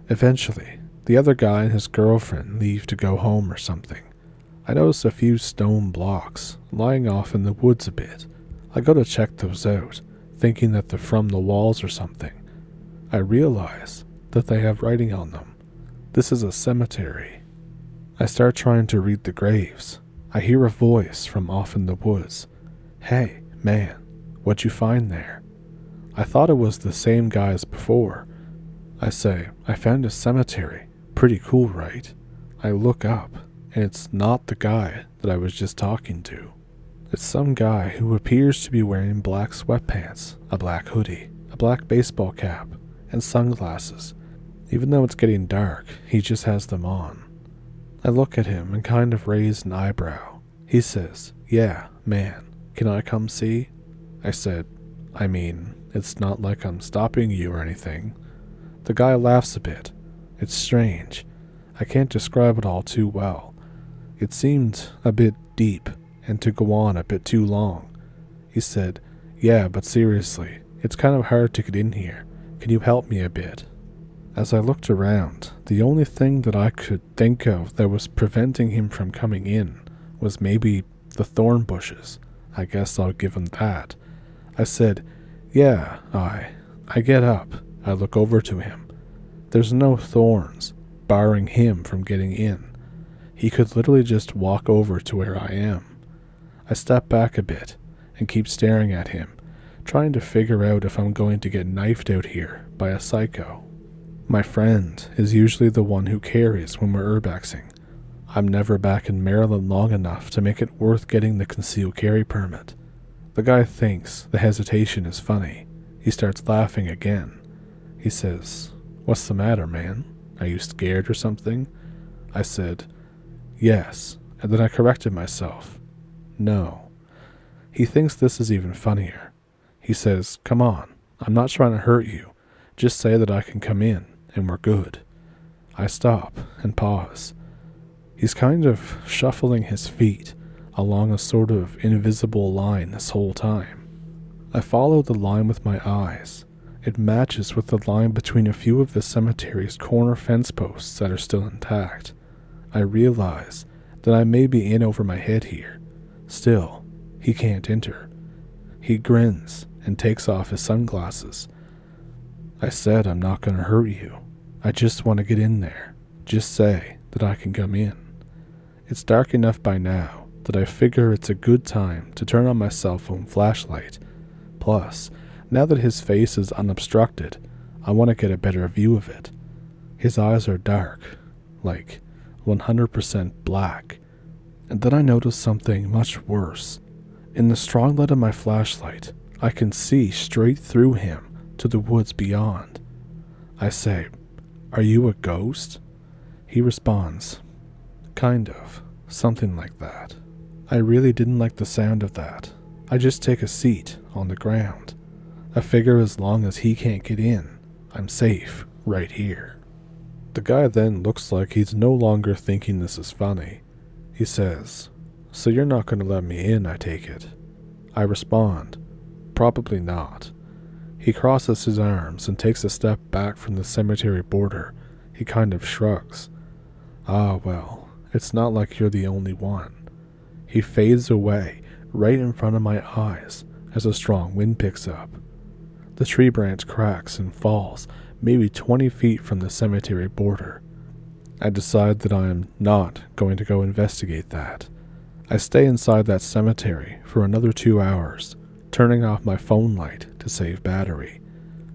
Eventually, the other guy and his girlfriend leave to go home or something. I notice a few stone blocks lying off in the woods a bit. I go to check those out, thinking that they're from the walls or something. I realize that they have writing on them. This is a cemetery. I start trying to read the graves. I hear a voice from off in the woods. Hey, man, what'd you find there? I thought it was the same guy as before. I say, I found a cemetery. Pretty cool, right? I look up, and it's not the guy that I was just talking to. It's some guy who appears to be wearing black sweatpants, a black hoodie, a black baseball cap, and sunglasses. Even though it's getting dark, he just has them on. I look at him and kind of raise an eyebrow. He says, yeah, man, can I come see? I said, I mean, it's not like I'm stopping you or anything. The guy laughs a bit. It's strange. I can't describe it all too well. It seemed a bit deep and to go on a bit too long. He said, yeah, but seriously, it's kind of hard to get in here. Can you help me a bit? As I looked around, the only thing that I could think of that was preventing him from coming in was maybe the thorn bushes. I guess I'll give him that. I said, yeah, I get up. I look over to him. There's no thorns barring him from getting in. He could literally just walk over to where I am. I step back a bit and keep staring at him, trying to figure out if I'm going to get knifed out here by a psycho. My friend is usually the one who carries when we're urbexing. I'm never back in Maryland long enough to make it worth getting the concealed carry permit. The guy thinks the hesitation is funny. He starts laughing again. He says, what's the matter, man? Are you scared or something? I said, yes, and then I corrected myself. No. He thinks this is even funnier. He says, come on, I'm not trying to hurt you. Just say that I can come in, and we're good. I stop and pause. He's kind of shuffling his feet along a sort of invisible line this whole time. I follow the line with my eyes. It matches with the line between a few of the cemetery's corner fence posts that are still intact. I realize that I may be in over my head here. Still, he can't enter. He grins and takes off his sunglasses. I said I'm not going to hurt you. I just want to get in there. Just say that I can come in. It's dark enough by now that I figure it's a good time to turn on my cell phone flashlight. Plus, now that his face is unobstructed, I want to get a better view of it. His eyes are dark, like 100% black. And then I notice something much worse. In the strong light of my flashlight, I can see straight through him to the woods beyond. I say, are you a ghost? He responds, kind of, something like that. I really didn't like the sound of that. I just take a seat on the ground. I figure as long as he can't get in, I'm safe right here. The guy then looks like he's no longer thinking this is funny. He says, so you're not going to let me in, I take it. I respond, probably not. He crosses his arms and takes a step back from the cemetery border. He kind of shrugs. Ah, well, it's not like you're the only one. He fades away right in front of my eyes as a strong wind picks up. The tree branch cracks and falls maybe 20 feet from the cemetery border. I decide that I am not going to go investigate that. I stay inside that cemetery for another 2 hours, turning off my phone light to save battery.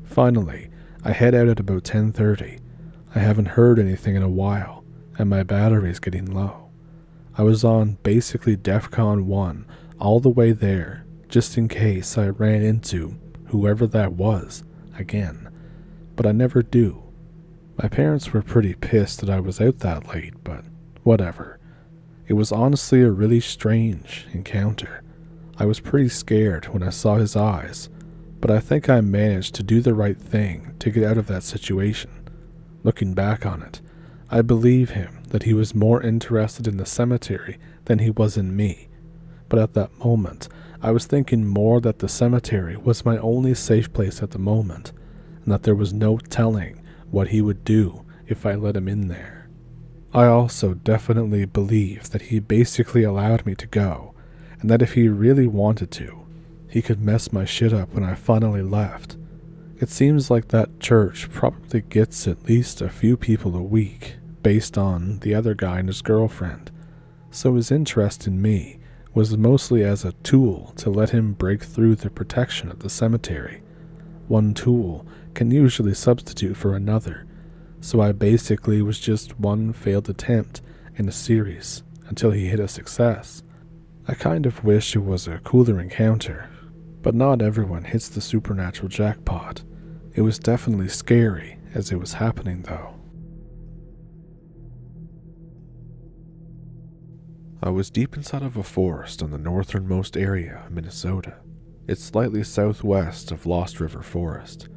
Finally, I head out at about 10:30. I haven't heard anything in a while, and my battery is getting low. I was on basically DEFCON 1 all the way there, just in case I ran into whoever that was again, but I never do. My parents were pretty pissed that I was out that late, but whatever. It was honestly a really strange encounter. I was pretty scared when I saw his eyes, but I think I managed to do the right thing to get out of that situation. Looking back on it, I believe him that he was more interested in the cemetery than he was in me, but at that moment, I was thinking more that the cemetery was my only safe place at the moment, and that there was no telling what he would do if I let him in there. I also definitely believed that he basically allowed me to go, and that if he really wanted to, he could mess my shit up when I finally left. It seems like that church probably gets at least a few people a week, based on the other guy and his girlfriend, so his interest in me was mostly as a tool to let him break through the protection of the cemetery. One tool can usually substitute for another, so I basically was just one failed attempt in a series until he hit a success. I kind of wish it was a cooler encounter, but not everyone hits the supernatural jackpot. It was definitely scary as it was happening though. I was deep inside of a forest in the northernmost area of Minnesota. It's slightly southwest of Lost River Forest.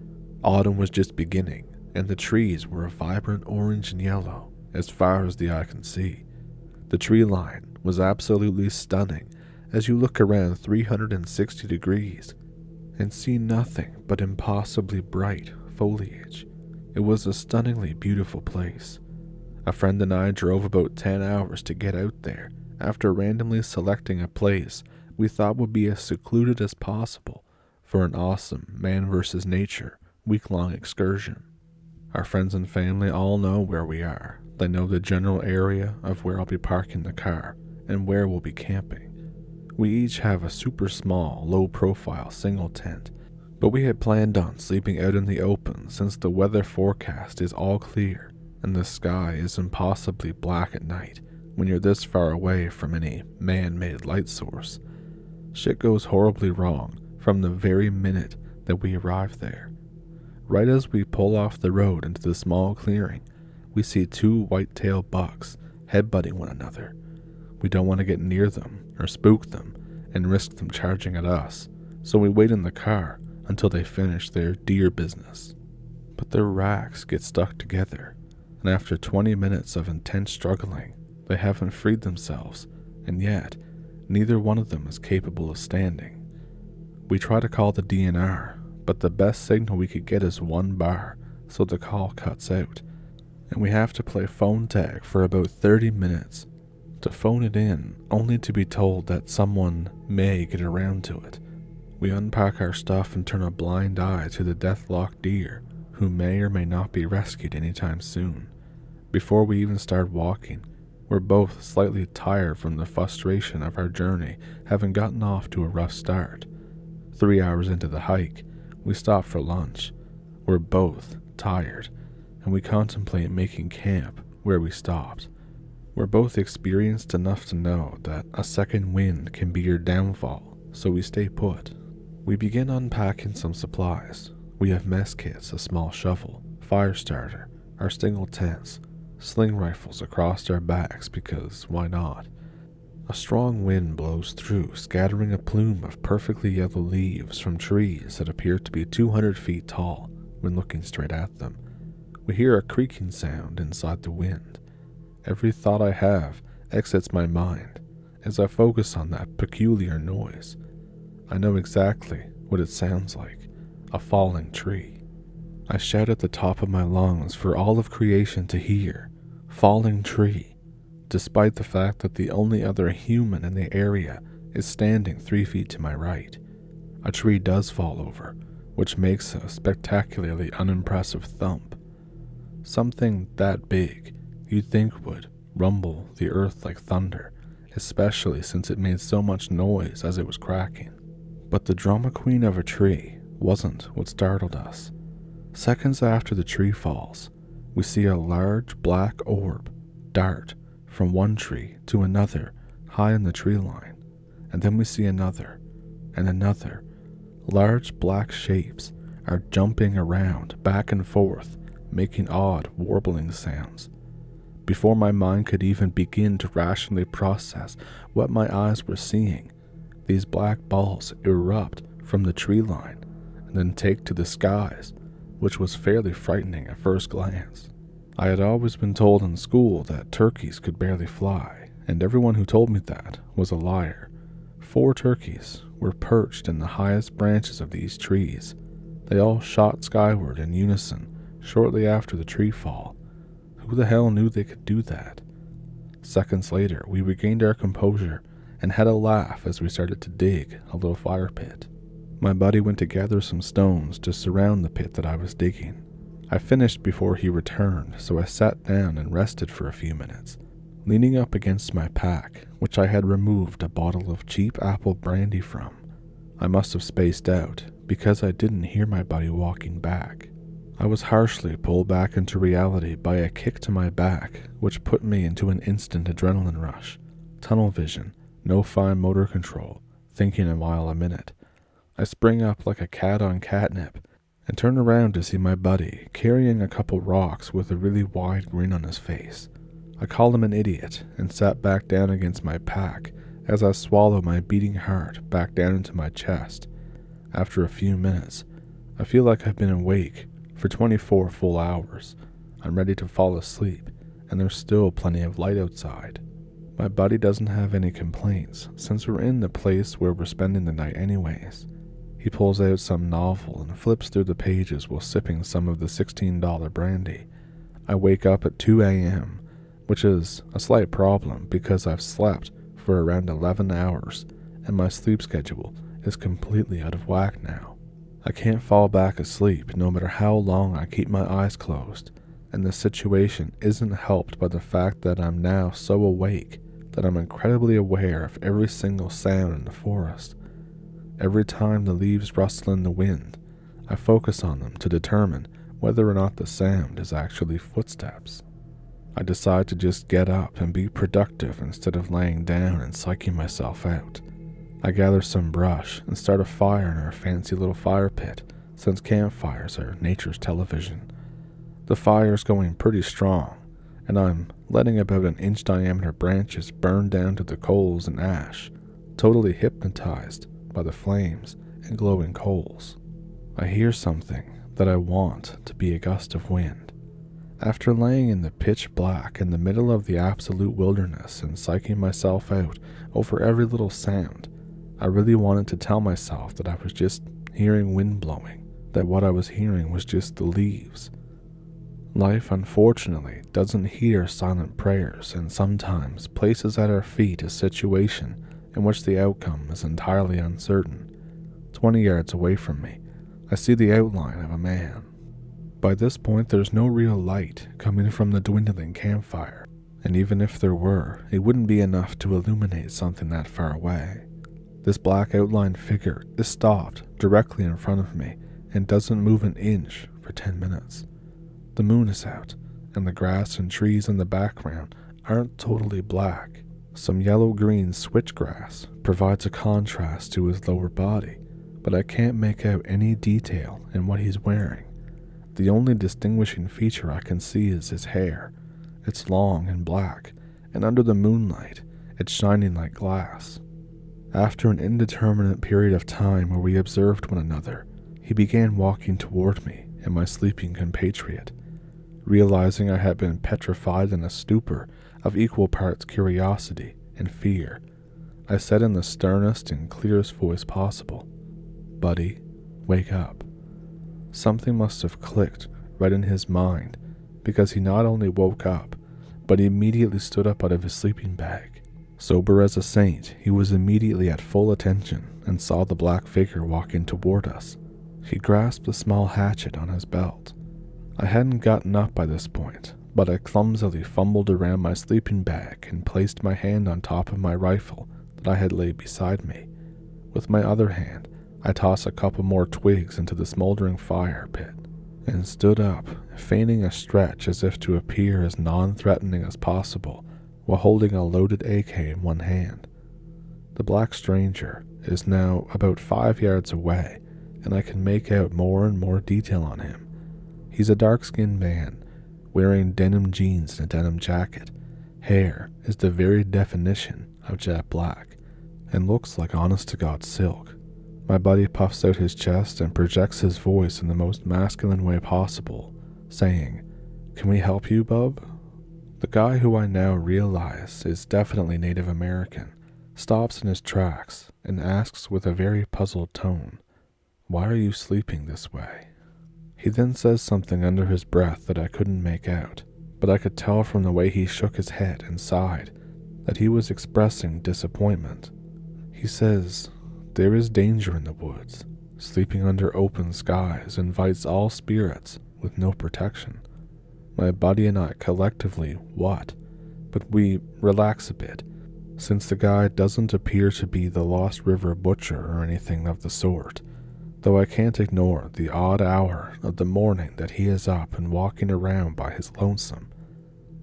Autumn was just beginning, and the trees were a vibrant orange and yellow as far as the eye can see. The tree line was absolutely stunning as you look around 360 degrees and see nothing but impossibly bright foliage. It was a stunningly beautiful place. A friend and I drove about 10 hours to get out there after randomly selecting a place we thought would be as secluded as possible for an awesome man versus nature week-long excursion. Our friends and family all know where we are. They know the general area of where I'll be parking the car and where we'll be camping. We each have a super small, low-profile single tent, but we had planned on sleeping out in the open since the weather forecast is all clear and the sky is impossibly black at night when you're this far away from any man-made light source. Shit goes horribly wrong from the very minute that we arrive there. Right as we pull off the road into the small clearing, we see two white-tailed bucks headbutting one another. We don't want to get near them or spook them and risk them charging at us, so we wait in the car until they finish their deer business. But their racks get stuck together, and after 20 minutes of intense struggling, they haven't freed themselves, and yet neither one of them is capable of standing. We try to call the DNR, but the best signal we could get is 1 bar, so the call cuts out, and we have to play phone tag for about 30 minutes to phone it in, only to be told that someone may get around to it. We unpack our stuff and turn a blind eye to the deathlocked deer, who may or may not be rescued anytime soon. Before we even start walking, we're both slightly tired from the frustration of our journey having gotten off to a rough start. 3 hours into the hike, we stop for lunch. We're both tired, and we contemplate making camp where we stopped. We're both experienced enough to know that a second wind can be your downfall, so we stay put. We begin unpacking some supplies. We have mess kits, a small shovel, fire starter, our single tents, sling rifles across our backs because why not? A strong wind blows through, scattering a plume of perfectly yellow leaves from trees that appear to be 200 feet tall when looking straight at them. We hear a creaking sound inside the wind. Every thought I have exits my mind as I focus on that peculiar noise. I know exactly what it sounds like, a falling tree. I shout at the top of my lungs for all of creation to hear, falling tree, despite the fact that the only other human in the area is standing 3 feet to my right. A tree does fall over, which makes a spectacularly unimpressive thump. Something that big you'd think would rumble the earth like thunder, especially since it made so much noise as it was cracking. But the drama queen of a tree wasn't what startled us. Seconds after the tree falls, we see a large black orb dart from one tree to another high in the tree line, and then we see another and another. Large black shapes are jumping around back and forth, making odd warbling sounds. Before my mind could even begin to rationally process what my eyes were seeing, these black balls erupt from the tree line and then take to the skies, which was fairly frightening at first glance. I had always been told in school that turkeys could barely fly, and everyone who told me that was a liar. 4 turkeys were perched in the highest branches of these trees. They all shot skyward in unison shortly after the tree fall. Who the hell knew they could do that? Seconds later, we regained our composure and had a laugh as we started to dig a little fire pit. My buddy went to gather some stones to surround the pit that I was digging. I finished before he returned, so I sat down and rested for a few minutes, leaning up against my pack, which I had removed a bottle of cheap apple brandy from. I must have spaced out because I didn't hear my buddy walking back. I was harshly pulled back into reality by a kick to my back, which put me into an instant adrenaline rush. Tunnel vision, no fine motor control, thinking a mile a minute. I spring up like a cat on catnip and turn around to see my buddy carrying a couple rocks with a really wide grin on his face. I called him an idiot and sat back down against my pack as I swallow my beating heart back down into my chest. After a few minutes, I feel like I've been awake for 24 full hours. I'm ready to fall asleep, and there's still plenty of light outside. My buddy doesn't have any complaints since we're in the place where we're spending the night anyways. He pulls out some novel and flips through the pages while sipping some of the $16 brandy. I wake up at 2 a.m., which is a slight problem because I've slept for around 11 hours and my sleep schedule is completely out of whack now. I can't fall back asleep no matter how long I keep my eyes closed, and the situation isn't helped by the fact that I'm now so awake that I'm incredibly aware of every single sound in the forest. Every time the leaves rustle in the wind, I focus on them to determine whether or not the sound is actually footsteps. I decide to just get up and be productive instead of laying down and psyching myself out. I gather some brush and start a fire in our fancy little fire pit, since campfires are nature's television. The fire's going pretty strong, and I'm letting about an inch diameter branches burn down to the coals and ash, totally hypnotized by the flames and glowing coals. I hear something that I want to be a gust of wind. After laying in the pitch black in the middle of the absolute wilderness and psyching myself out over every little sound, I really wanted to tell myself that I was just hearing wind blowing, that what I was hearing was just the leaves. Life, unfortunately, doesn't hear silent prayers and sometimes places at our feet a situation in which the outcome is entirely uncertain. 20 yards away from me, I see the outline of a man. By this point, there's no real light coming from the dwindling campfire, and even if there were, it wouldn't be enough to illuminate something that far away. This black outlined figure is stopped directly in front of me and doesn't move an inch for 10 minutes. The moon is out, and the grass and trees in the background aren't totally black. Some yellow-green switchgrass provides a contrast to his lower body, but I can't make out any detail in what he's wearing. The only distinguishing feature I can see is his hair. It's long and black, and under the moonlight, it's shining like glass. After an indeterminate period of time where we observed one another, he began walking toward me and my sleeping compatriot. Realizing I had been petrified in a stupor of equal parts curiosity and fear, I said in the sternest and clearest voice possible, "Buddy, wake up." Something must have clicked right in his mind, because he not only woke up, but he immediately stood up out of his sleeping bag. Sober as a saint, he was immediately at full attention and saw the black figure walking toward us. He grasped a small hatchet on his belt. I hadn't gotten up by this point, but I clumsily fumbled around my sleeping bag and placed my hand on top of my rifle that I had laid beside me. With my other hand, I tossed a couple more twigs into the smoldering fire pit and stood up, feigning a stretch as if to appear as non-threatening as possible while holding a loaded AK in one hand. The black stranger is now about 5 yards away, and I can make out more and more detail on him. He's a dark-skinned man, wearing denim jeans and a denim jacket. Hair is the very definition of jet black, and looks like honest-to-God silk. My buddy puffs out his chest and projects his voice in the most masculine way possible, saying, "Can we help you, bub?" The guy, who I now realize is definitely Native American, stops in his tracks and asks with a very puzzled tone, "Why are you sleeping this way?" He then says something under his breath that I couldn't make out, but I could tell from the way he shook his head and sighed that he was expressing disappointment. He says, "There is danger in the woods. Sleeping under open skies invites all spirits with no protection." My buddy and I collectively what? But we relax a bit, since the guy doesn't appear to be the Lost River Butcher or anything of the sort, though I can't ignore the odd hour of the morning that he is up and walking around by his lonesome.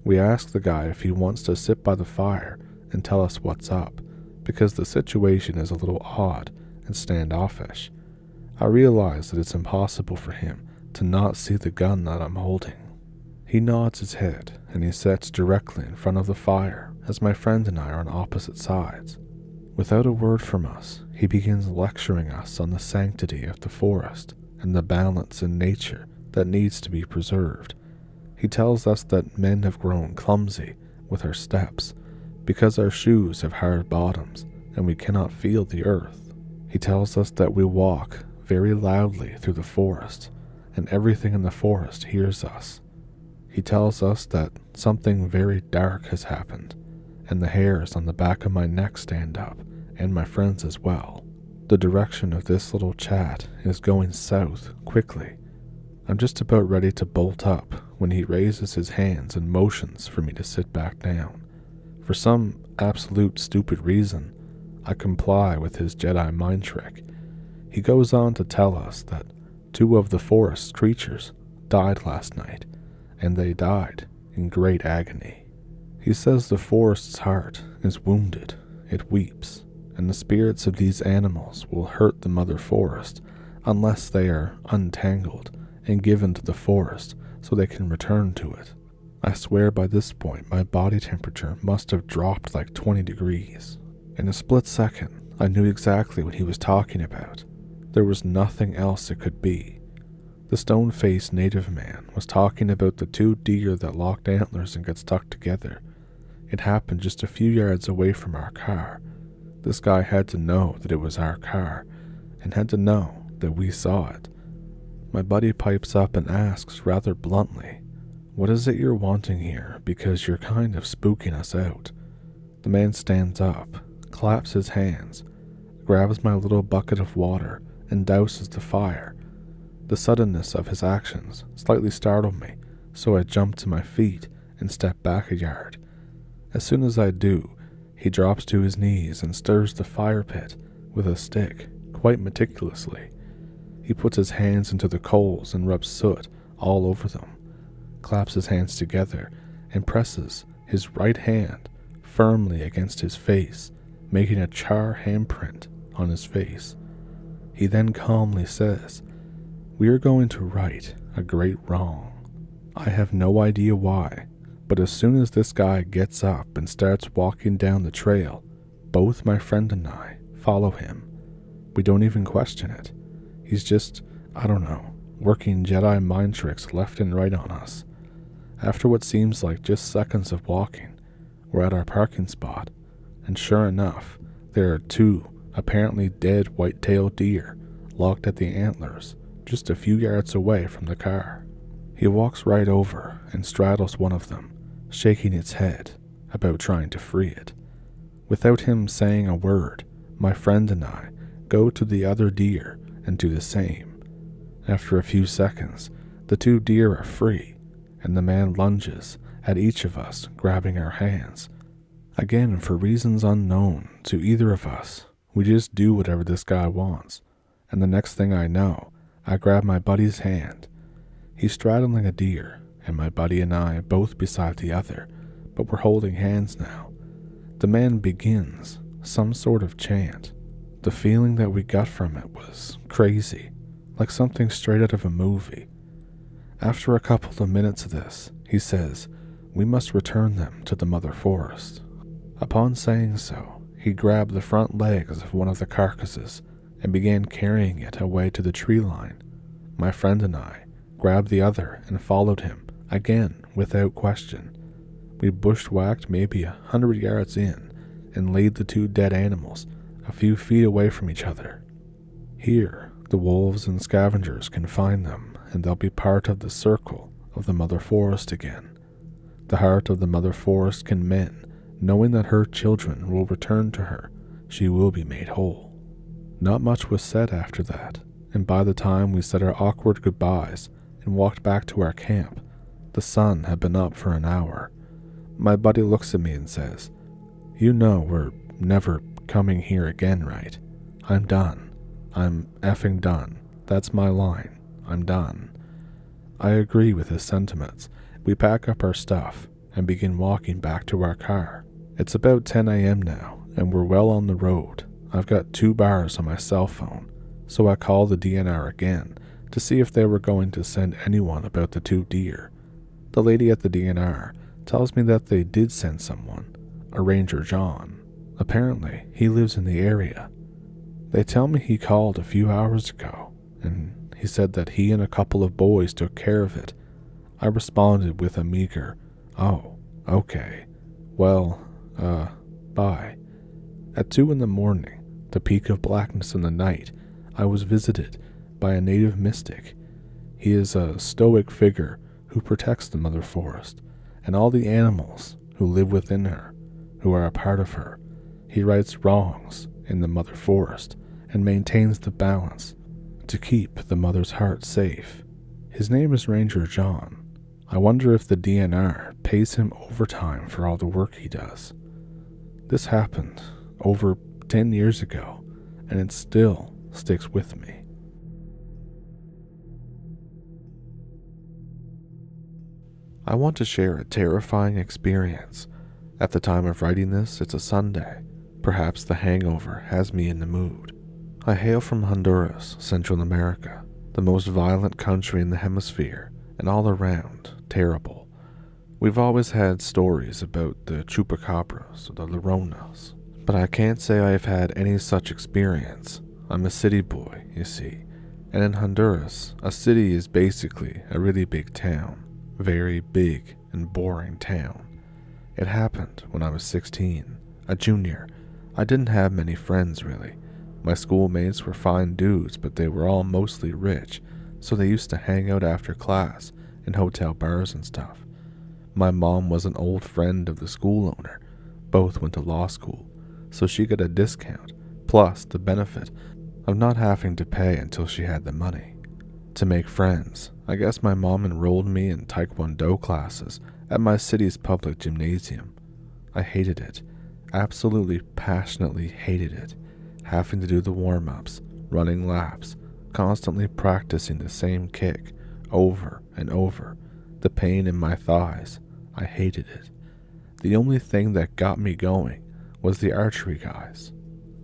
We ask the guy if he wants to sit by the fire and tell us what's up, because the situation is a little odd and standoffish. I realize that it's impossible for him to not see the gun that I'm holding. He nods his head and he sits directly in front of the fire as my friend and I are on opposite sides. Without a word from us, he begins lecturing us on the sanctity of the forest and the balance in nature that needs to be preserved. He tells us that men have grown clumsy with our steps because our shoes have hard bottoms and we cannot feel the earth. He tells us that we walk very loudly through the forest and everything in the forest hears us. He tells us that something very dark has happened, and the hairs on the back of my neck stand up, and my friends as well. The direction of this little chat is going south quickly. I'm just about ready to bolt up when he raises his hands and motions for me to sit back down. For some absolute stupid reason, I comply with his Jedi mind trick. He goes on to tell us that 2 of the forest's creatures died last night, and they died in great agony. He says the forest's heart is wounded, it weeps, and the spirits of these animals will hurt the mother forest unless they are untangled and given to the forest so they can return to it. I swear by this point my body temperature must have dropped like 20 degrees. In a split second, I knew exactly what he was talking about. There was nothing else it could be. The stone-faced native man was talking about the 2 deer that locked antlers and got stuck together. It happened just a few yards away from our car. This guy had to know that it was our car, and had to know that we saw it. My buddy pipes up and asks rather bluntly, "What is it you're wanting here, because you're kind of spooking us out?" The man stands up, claps his hands, grabs my little bucket of water, and douses the fire. The suddenness of his actions slightly startled me, so I jump to my feet and step back a yard. As soon as I do, he drops to his knees and stirs the fire pit with a stick quite meticulously. He puts his hands into the coals and rubs soot all over them, claps his hands together, and presses his right hand firmly against his face, making a char handprint on his face. He then calmly says, "We are going to right a great wrong." I have no idea why, but as soon as this guy gets up and starts walking down the trail, both my friend and I follow him. We don't even question it. He's just, I don't know, working Jedi mind tricks left and right on us. After what seems like just seconds of walking, we're at our parking spot, and sure enough, there are 2 apparently dead white-tailed deer locked at the antlers just a few yards away from the car. He walks right over and straddles one of them, shaking its head about trying to free it. Without him saying a word, my friend and I go to the other deer and do the same. After a few seconds, the 2 deer are free, and the man lunges at each of us, grabbing our hands. Again, for reasons unknown to either of us, we just do whatever this guy wants, and the next thing I know, I grab my buddy's hand. He's straddling a deer, and my buddy and I both beside the other, but we're holding hands now. The man begins some sort of chant. The feeling that we got from it was crazy, like something straight out of a movie. After a couple of minutes of this, he says, "We must return them to the mother forest." Upon saying so, he grabbed the front legs of one of the carcasses and began carrying it away to the tree line. My friend and I grabbed the other and followed him, again without question. We bushwhacked maybe 100 yards in, and laid the two dead animals a few feet away from each other. Here, the wolves and scavengers can find them, and they'll be part of the circle of the Mother Forest again. The heart of the Mother Forest can mend, knowing that her children will return to her. She will be made whole. Not much was said after that, and by the time we said our awkward goodbyes and walked back to our camp, the sun had been up for an hour. My buddy looks at me and says, "You know we're never coming here again, right? I'm done. I'm effing done. That's my line. I'm done." I agree with his sentiments. We pack up our stuff and begin walking back to our car. It's about 10 a.m. now, and we're well on the road. I've got 2 bars on my cell phone, so I call the DNR again to see if they were going to send anyone about the 2 deer. The lady at the DNR tells me that they did send someone, a Ranger John. Apparently, he lives in the area. They tell me he called a few hours ago, and he said that he and a couple of boys took care of it. I responded with a meager, "Oh, okay. Well, bye." At 2 in the morning, the peak of blackness in the night, I was visited by a native mystic. He is a stoic figure who protects the Mother Forest and all the animals who live within her, who are a part of her. He rights wrongs in the Mother Forest and maintains the balance to keep the mother's heart safe. His name is Ranger John. I wonder if the DNR pays him overtime for all the work he does. This happened over 10 years ago, and it still sticks with me. I want to share a terrifying experience. At the time of writing this, it's a Sunday. Perhaps the hangover has me in the mood. I hail from Honduras, Central America, the most violent country in the hemisphere, and all around terrible. We've always had stories about the chupacabras or the Lloronas, but I can't say I've had any such experience. I'm a city boy, you see, and in Honduras, a city is basically a really big town, very big and boring town. It happened when I was 16, a junior. I didn't have many friends really. My schoolmates were fine dudes, but they were all mostly rich, so they used to hang out after class in hotel bars and stuff. My mom was an old friend of the school owner. Both went to law school, so she got a discount, plus the benefit of not having to pay until she had the money. To make friends, I guess my mom enrolled me in Taekwondo classes at my city's public gymnasium. I hated it, absolutely passionately hated it, having to do the warm-ups, running laps, constantly practicing the same kick over and over, the pain in my thighs. I hated it. The only thing that got me going was the archery guys,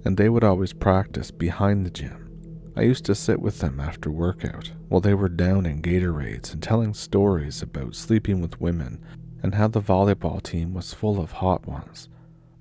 and they would always practice behind the gym. I used to sit with them after workout while they were down in Gatorades and telling stories about sleeping with women and how the volleyball team was full of hot ones.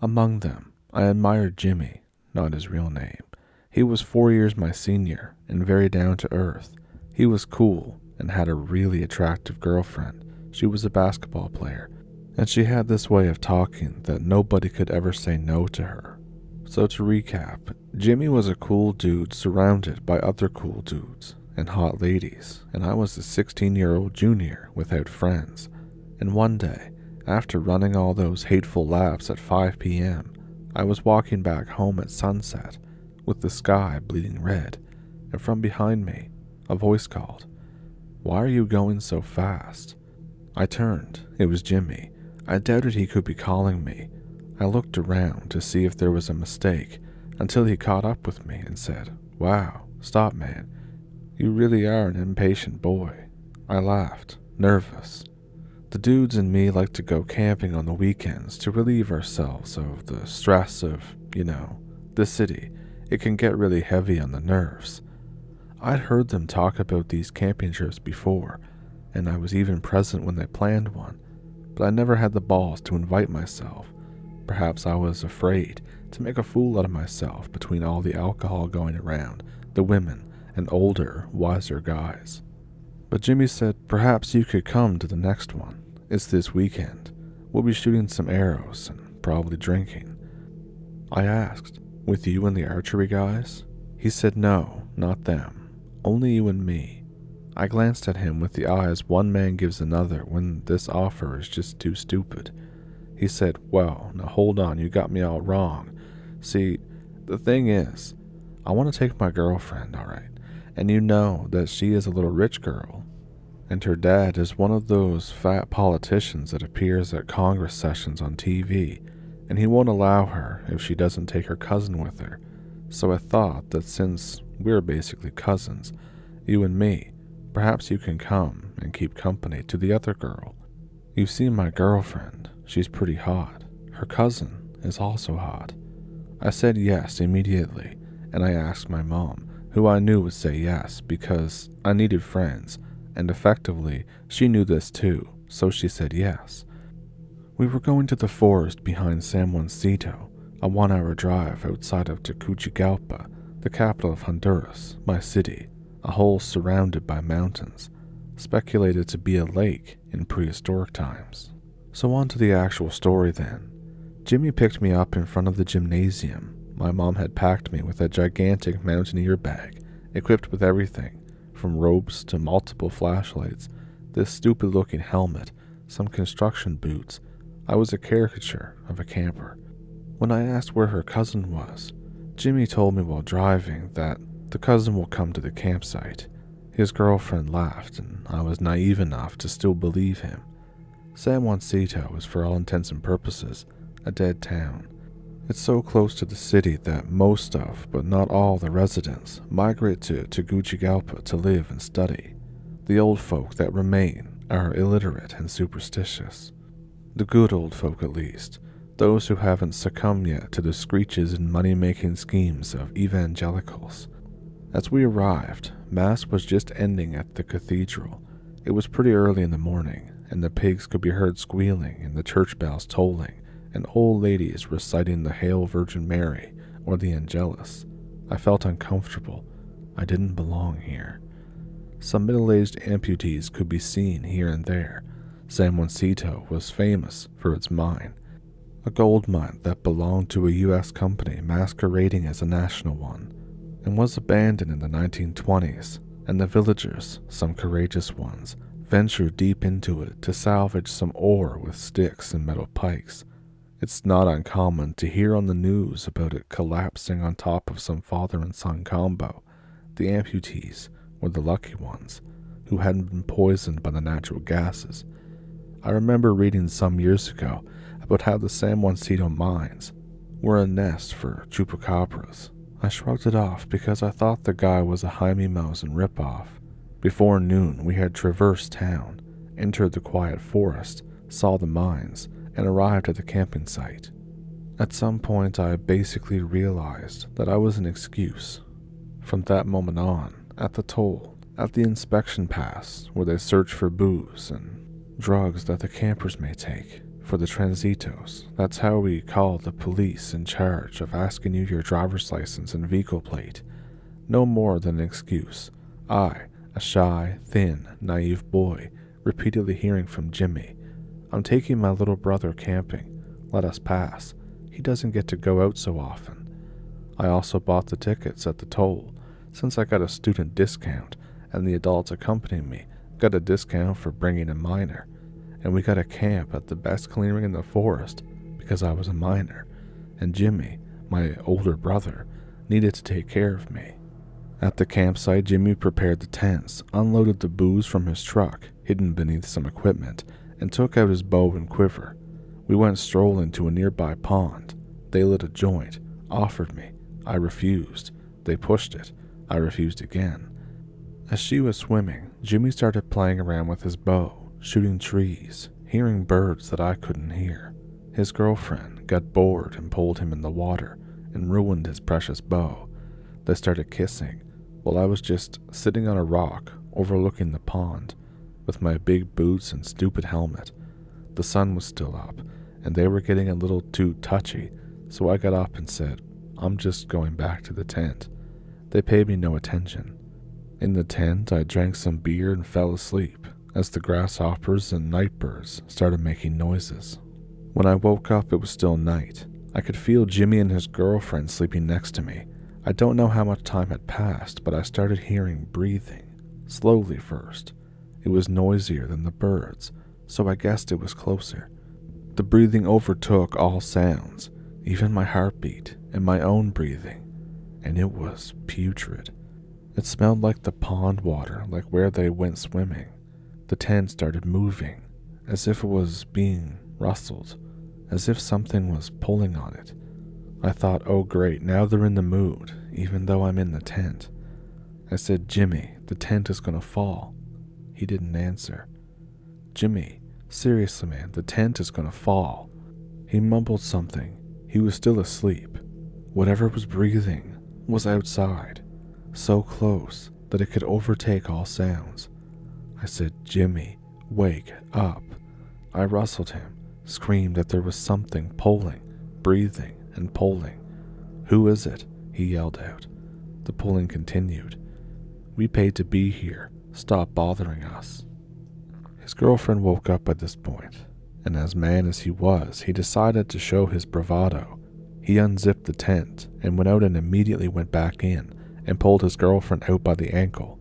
Among them, I admired Jimmy, not his real name. He was 4 years my senior and very down to earth. He was cool and had a really attractive girlfriend. She was a basketball player, and she had this way of talking that nobody could ever say no to her. So to recap, Jimmy was a cool dude surrounded by other cool dudes and hot ladies, and I was a 16-year-old junior without friends. And one day, after running all those hateful laps at 5 p.m., I was walking back home at sunset with the sky bleeding red, and from behind me, a voice called, "Why are you going so fast?" I turned. It was Jimmy. I doubted he could be calling me. I looked around to see if there was a mistake until he caught up with me and said, "Wow, stop man. You really are an impatient boy." I laughed, nervous. The dudes and me like to go camping on the weekends to relieve ourselves of the stress of, the city. It can get really heavy on the nerves. I'd heard them talk about these camping trips before, and I was even present when they planned one, but I never had the balls to invite myself. Perhaps I was afraid to make a fool out of myself between all the alcohol going around, the women, and older, wiser guys. But Jimmy said, "Perhaps you could come to the next one. It's this weekend. We'll be shooting some arrows and probably drinking." I asked, "With you and the archery guys?" He said no, not them. Only you and me. I glanced at him with the eyes one man gives another when this offer is just too stupid. He said, "Well, now hold on, you got me all wrong. See, the thing is, I want to take my girlfriend, alright, and you know that she is a little rich girl, and her dad is one of those fat politicians that appears at Congress sessions on TV, and he won't allow her if she doesn't take her cousin with her. So I thought that since we're basically cousins, you and me, perhaps you can come and keep company to the other girl. You've seen my girlfriend. She's pretty hot. Her cousin is also hot." I said yes immediately, and I asked my mom, who I knew would say yes because I needed friends, and effectively she knew this too, so she said yes. We were going to the forest behind San Juancito, a 1-hour drive outside of Tegucigalpa, the capital of Honduras, my city, a hole surrounded by mountains, speculated to be a lake in prehistoric times. So on to the actual story then. Jimmy picked me up in front of the gymnasium. My mom had packed me with a gigantic mountaineer bag, equipped with everything, from ropes to multiple flashlights, this stupid-looking helmet, some construction boots. I was a caricature of a camper. When I asked where her cousin was, Jimmy told me while driving that the cousin will come to the campsite. His girlfriend laughed, and I was naive enough to still believe him. San Juancito is, for all intents and purposes, a dead town. It's so close to the city that most of, but not all, the residents migrate to Tegucigalpa to live and study. The old folk that remain are illiterate and superstitious. The good old folk, at least, those who haven't succumbed yet to the screeches and money-making schemes of evangelicals. As we arrived, Mass was just ending at the cathedral. It was pretty early in the morning, and the pigs could be heard squealing and the church bells tolling, and old ladies reciting the Hail Virgin Mary or the Angelus. I felt uncomfortable. I didn't belong here. Some middle-aged amputees could be seen here and there. San Juancito was famous for its mine, a gold mine that belonged to a U.S. company masquerading as a national one, and was abandoned in the 1920s, and the villagers, some courageous ones, ventured deep into it to salvage some ore with sticks and metal pikes. It's not uncommon to hear on the news about it collapsing on top of some father and son combo. The amputees were the lucky ones, who hadn't been poisoned by the natural gases. I remember reading some years ago about how the San Juancito mines were a nest for chupacabras. I shrugged it off because I thought the guy was a Jaime Maussan ripoff. Before noon, we had traversed town, entered the quiet forest, saw the mines, and arrived at the camping site. At some point, I basically realized that I was an excuse. From that moment on, at the toll, at the inspection pass, where they search for booze and drugs that the campers may take, for the transitos, that's how we call the police in charge of asking you your driver's license and vehicle plate. No more than an excuse. I, a shy, thin, naive boy, repeatedly hearing from Jimmy, "I'm taking my little brother camping. Let us pass. He doesn't get to go out so often." I also bought the tickets at the toll, since I got a student discount, and the adults accompanying me got a discount for bringing a minor, and we got a camp at the best clearing in the forest because I was a minor, and Jimmy, my older brother, needed to take care of me. At the campsite, Jimmy prepared the tents, unloaded the booze from his truck, hidden beneath some equipment, and took out his bow and quiver. We went strolling to a nearby pond. They lit a joint, offered me. I refused. They pushed it. I refused again. As she was swimming, Jimmy started playing around with his bow, shooting trees, hearing birds that I couldn't hear. His girlfriend got bored and pulled him in the water and ruined his precious bow. They started kissing, while I was just sitting on a rock overlooking the pond, with my big boots and stupid helmet. The sun was still up, and they were getting a little too touchy, so I got up and said, "I'm just going back to the tent." They paid me no attention. In the tent, I drank some beer and fell asleep, as the grasshoppers and nightbirds started making noises. When I woke up, it was still night. I could feel Jimmy and his girlfriend sleeping next to me. I don't know how much time had passed, but I started hearing breathing, slowly first. It was noisier than the birds, so I guessed it was closer. The breathing overtook all sounds, even my heartbeat and my own breathing, and it was putrid. It smelled like the pond water, like where they went swimming. The tent started moving, as if it was being rustled, as if something was pulling on it. I thought, oh great, now they're in the mood, even though I'm in the tent. I said, Jimmy, the tent is gonna fall. He didn't answer. Jimmy, seriously man, the tent is gonna fall. He mumbled something. He was still asleep. Whatever was breathing was outside, so close that it could overtake all sounds. I said, Jimmy, wake up. I rustled him, screamed that there was something pulling, breathing, and pulling. Who is it? He yelled out. The pulling continued. We paid to be here. Stop bothering us. His girlfriend woke up at this point, and as man as he was, he decided to show his bravado. He unzipped the tent and went out and immediately went back in and pulled his girlfriend out by the ankle.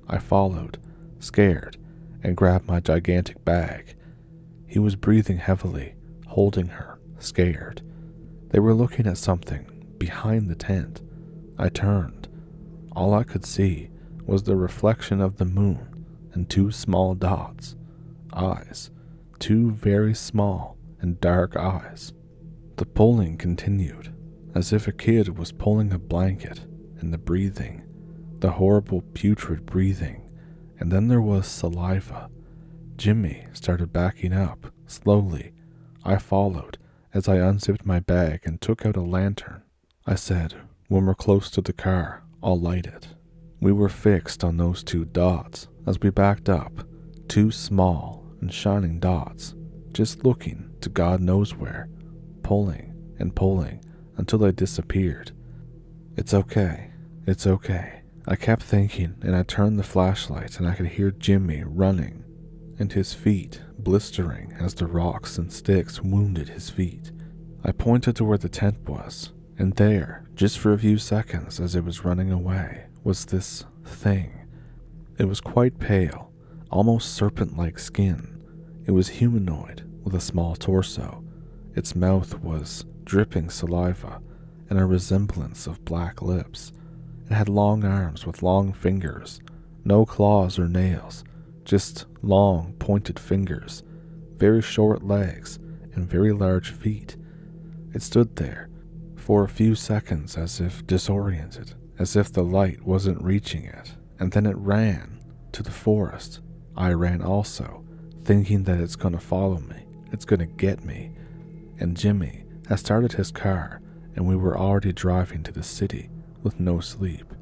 I followed, scared, and grabbed my gigantic bag. He was breathing heavily, holding her, scared. They were looking at something behind the tent. I turned. All I could see was the reflection of the moon and two small dots, eyes, two very small and dark eyes. The pulling continued, as if a kid was pulling a blanket, and the breathing, the horrible putrid breathing, and then there was saliva. Jimmy started backing up, slowly. I followed as I unzipped my bag and took out a lantern. I said, when we're close to the car, I'll light it. We were fixed on those two dots as we backed up, two small and shining dots, just looking to God knows where, pulling and pulling until they disappeared. It's okay, it's okay. I kept thinking, and I turned the flashlight and I could hear Jimmy running, and his feet blistering as the rocks and sticks wounded his feet. I pointed to where the tent was, and there, just for a few seconds as it was running away, was this thing. It was quite pale, almost serpent-like skin. It was humanoid with a small torso. Its mouth was dripping saliva and a resemblance of black lips. It had long arms with long fingers, no claws or nails, just long pointed fingers, very short legs, and very large feet. It stood there for a few seconds as if disoriented, as if the light wasn't reaching it, and then it ran to the forest. I ran also, thinking that it's gonna follow me, it's gonna get me. And Jimmy had started his car, and we were already driving to the city with no sleep.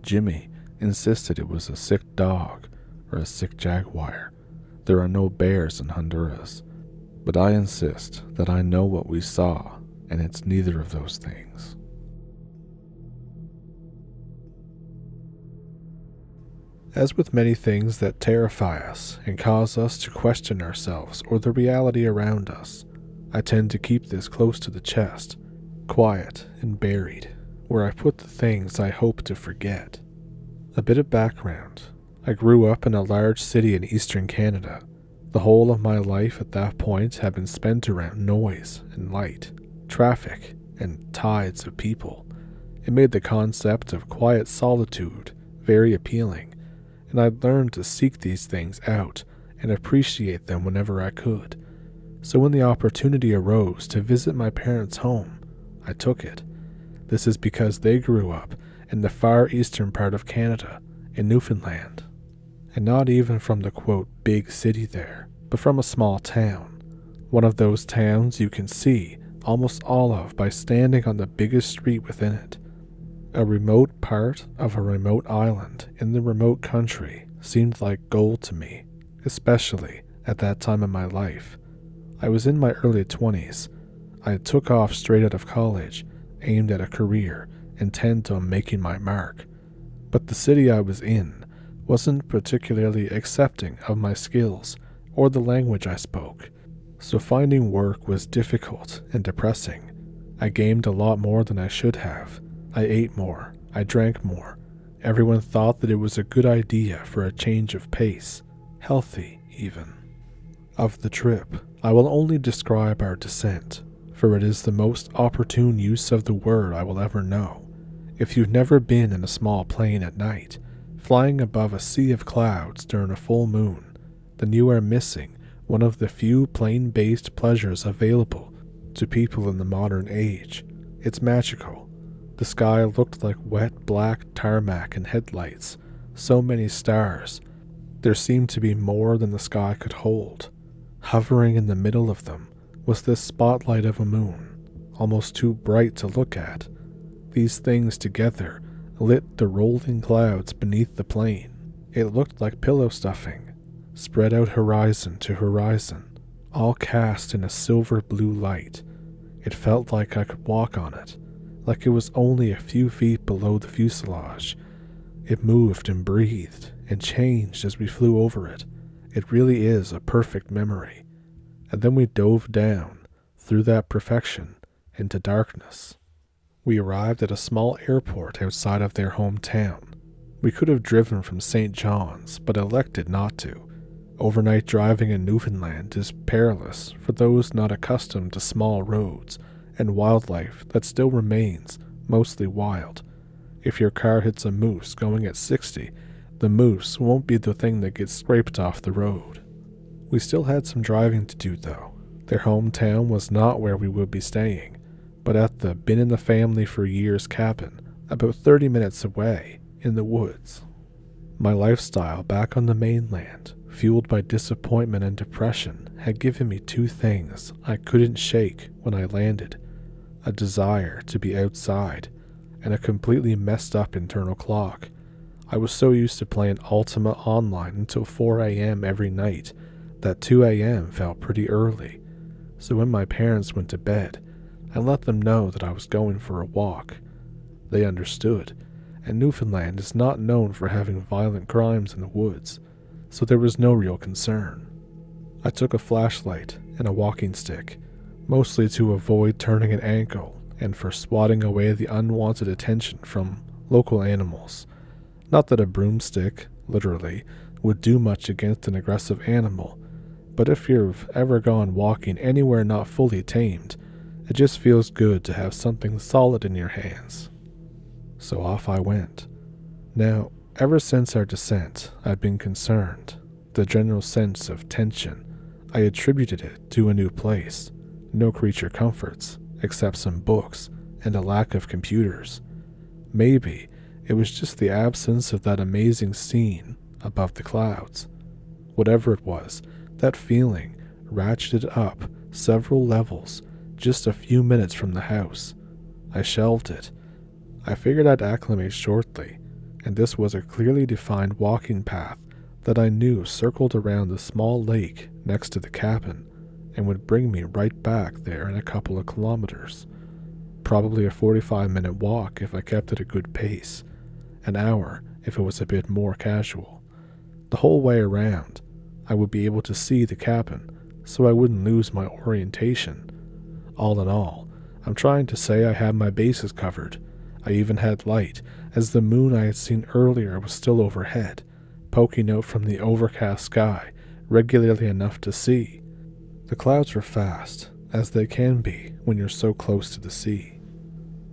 Jimmy insisted it was a sick dog or a sick jaguar. There are no bears in Honduras, but I insist that I know what we saw, and it's neither of those things. As with many things that terrify us and cause us to question ourselves or the reality around us, I tend to keep this close to the chest, quiet and buried, where I put the things I hope to forget. A bit of background. I grew up in a large city in eastern Canada. The whole of my life at that point had been spent around noise and light, traffic, and tides of people. It made the concept of quiet solitude very appealing, and I'd learned to seek these things out and appreciate them whenever I could. So when the opportunity arose to visit my parents' home, I took it. This is because they grew up in the far eastern part of Canada, in Newfoundland, and not even from the quote big city there, but from a small town. One of those towns you can see almost all of by standing on the biggest street within it. A remote part of a remote island in the remote country seemed like gold to me, especially at that time in my life. I was in my early 20s. I took off straight out of college, aimed at a career, intent on making my mark. But the city I was in wasn't particularly accepting of my skills or the language I spoke, so finding work was difficult and depressing. I gamed a lot more than I should have. I ate more. I drank more. Everyone thought that it was a good idea for a change of pace. Healthy, even. Of the trip, I will only describe our descent, for it is the most opportune use of the word I will ever know. If you've never been in a small plane at night, flying above a sea of clouds during a full moon, then you are missing one of the few plane-based pleasures available to people in the modern age. It's magical. The sky looked like wet black tarmac and headlights. So many stars. There seemed to be more than the sky could hold. Hovering in the middle of them was this spotlight of a moon, almost too bright to look at. These things together lit the rolling clouds beneath the plane. It looked like pillow stuffing, spread out horizon to horizon, all cast in a silver blue light. It felt like I could walk on it, like it was only a few feet below the fuselage. It moved and breathed and changed as we flew over it. It really is a perfect memory. And then we dove down, through that perfection, into darkness. We arrived at a small airport outside of their hometown. We could have driven from St. John's, but elected not to. Overnight driving in Newfoundland is perilous for those not accustomed to small roads and wildlife that still remains mostly wild. If your car hits a moose going at 60, the moose won't be the thing that gets scraped off the road. We still had some driving to do though. Their hometown was not where we would be staying, but at the been in the family for years cabin, about 30 minutes away, in the woods. My lifestyle back on the mainland, fueled by disappointment and depression, had given me two things I couldn't shake when I landed: a desire to be outside, and a completely messed up internal clock. I was so used to playing Ultima Online until 4 a.m. every night that 2 a.m. felt pretty early. So when my parents went to bed, I let them know that I was going for a walk. They understood, and Newfoundland is not known for having violent crimes in the woods, so there was no real concern. I took a flashlight and a walking stick, mostly to avoid turning an ankle and for swatting away the unwanted attention from local animals. Not that a broomstick, literally, would do much against an aggressive animal, but if you've ever gone walking anywhere not fully tamed, it just feels good to have something solid in your hands. So off I went. Now, ever since our descent, I've been concerned. The general sense of tension, I attributed it to a new place. No creature comforts, except some books and a lack of computers. Maybe it was just the absence of that amazing scene above the clouds. Whatever it was, that feeling ratcheted up several levels just a few minutes from the house. I shelved it. I figured I'd acclimate shortly, and this was a clearly defined walking path that I knew circled around the small lake next to the cabin and would bring me right back there in a couple of kilometers. Probably a 45-minute walk if I kept at a good pace, an hour if it was a bit more casual. The whole way around, I would be able to see the cabin, so I wouldn't lose my orientation. All in all, I'm trying to say I had my bases covered. I even had light, as the moon I had seen earlier was still overhead, poking out from the overcast sky regularly enough to see. The clouds were fast, as they can be when you're so close to the sea.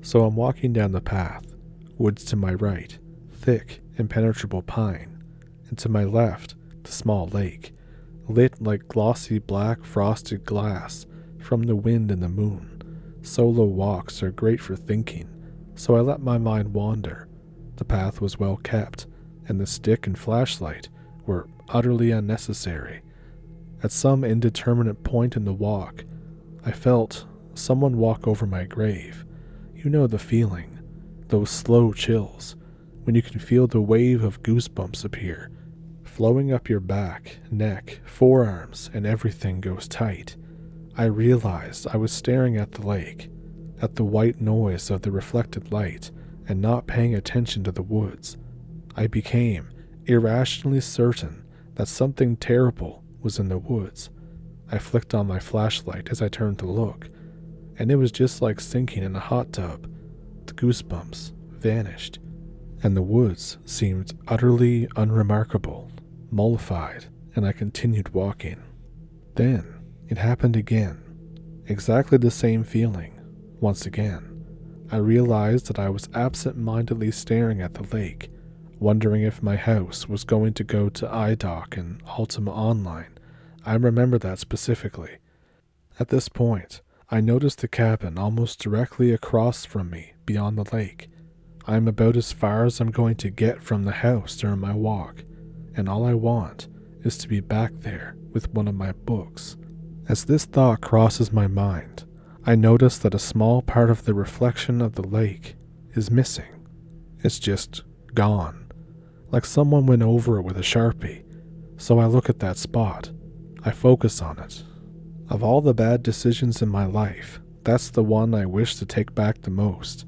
So I'm walking down the path, woods to my right, thick, impenetrable pine, and to my left, the small lake, lit like glossy black frosted glass from the wind and the moon. Solo walks are great for thinking, so I let my mind wander. The path was well kept, and the stick and flashlight were utterly unnecessary. At some indeterminate point in the walk, I felt someone walk over my grave. You know the feeling, those slow chills, when you can feel the wave of goosebumps appear, flowing up your back, neck, forearms, and everything goes tight. I realized I was staring at the lake, at the white noise of the reflected light, and not paying attention to the woods. I became irrationally certain that something terrible was in the woods. I flicked on my flashlight as I turned to look. and it was just like sinking in a hot tub. The goosebumps vanished, and the woods seemed utterly unremarkable, mollified, and I continued walking. Then it happened again. Exactly the same feeling. Once again, I realized that I was absent-mindedly staring at the lake, wondering if my house was going to go to iDoc and Ultima Online. I remember that specifically. At this point, I noticed the cabin almost directly across from me beyond the lake. I am about as far as I'm going to get from the house during my walk, and all I want is to be back there with one of my books. As this thought crosses my mind, I notice that a small part of the reflection of the lake is missing. It's just gone, like someone went over it with a Sharpie. So I look at that spot. I focus on it. Of all the bad decisions in my life, that's the one I wish to take back the most.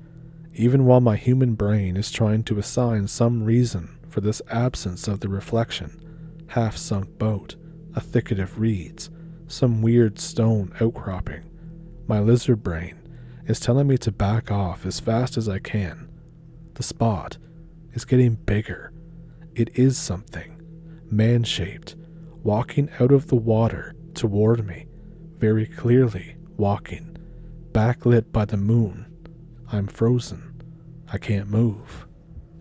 Even while my human brain is trying to assign some reason for this absence of the reflection, half-sunk boat, a thicket of reeds, some weird stone outcropping, my lizard brain is telling me to back off as fast as I can. The spot is getting bigger. It is something, man-shaped, walking out of the water toward me, very clearly walking, backlit by the moon. I'm frozen. I can't move.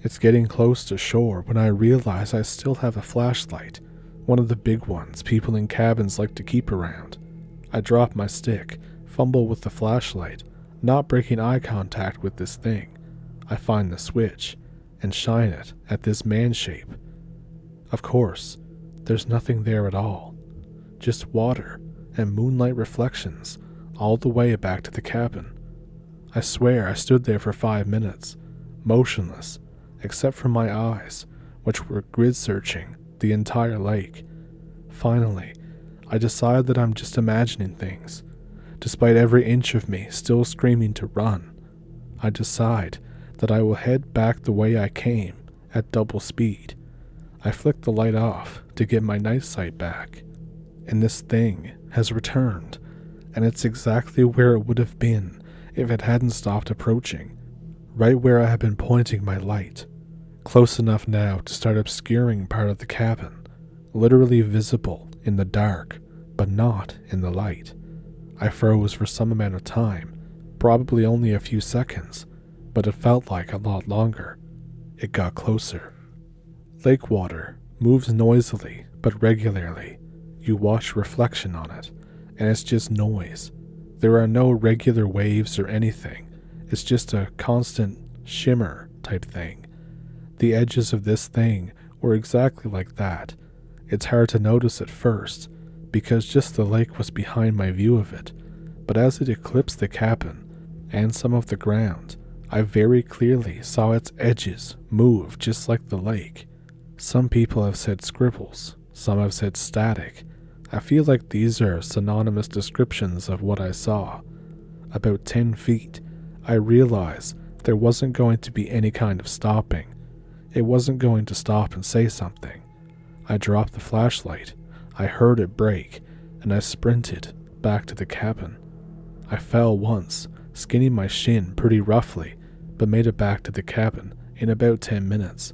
It's getting close to shore when I realize I still have a flashlight, one of the big ones people in cabins like to keep around. I drop my stick, fumble with the flashlight, not breaking eye contact with this thing. I find the switch and shine it at this man shape. Of course, there's nothing there at all. Just water and moonlight reflections all the way back to the cabin. I swear I stood there for 5 minutes, motionless, except for my eyes, which were grid searching the entire lake. Finally, I decide that I'm just imagining things, despite every inch of me still screaming to run. I decide that I will head back the way I came at double speed. I flick the light off to get my night sight back, and this thing has returned, and it's exactly where it would have been if it hadn't stopped approaching, right where I had been pointing my light, close enough now to start obscuring part of the cabin, literally visible in the dark, but not in the light. I froze for some amount of time, probably only a few seconds, but it felt like a lot longer. It got closer. Lake water moves noisily but regularly. You watch reflection on it, and it's just noise. There are no regular waves or anything. It's just a constant shimmer type thing. The edges of this thing were exactly like that. It's hard to notice at first, because just the lake was behind my view of it, but as it eclipsed the cabin and some of the ground, I very clearly saw its edges move just like the lake. Some people have said scribbles, some have said static. I feel like these are synonymous descriptions of what I saw. About 10 feet, I realized there wasn't going to be any kind of stopping. It wasn't going to stop and say something. I dropped the flashlight, I heard it break, and I sprinted back to the cabin. I fell once, skinning my shin pretty roughly, but made it back to the cabin in about 10 minutes.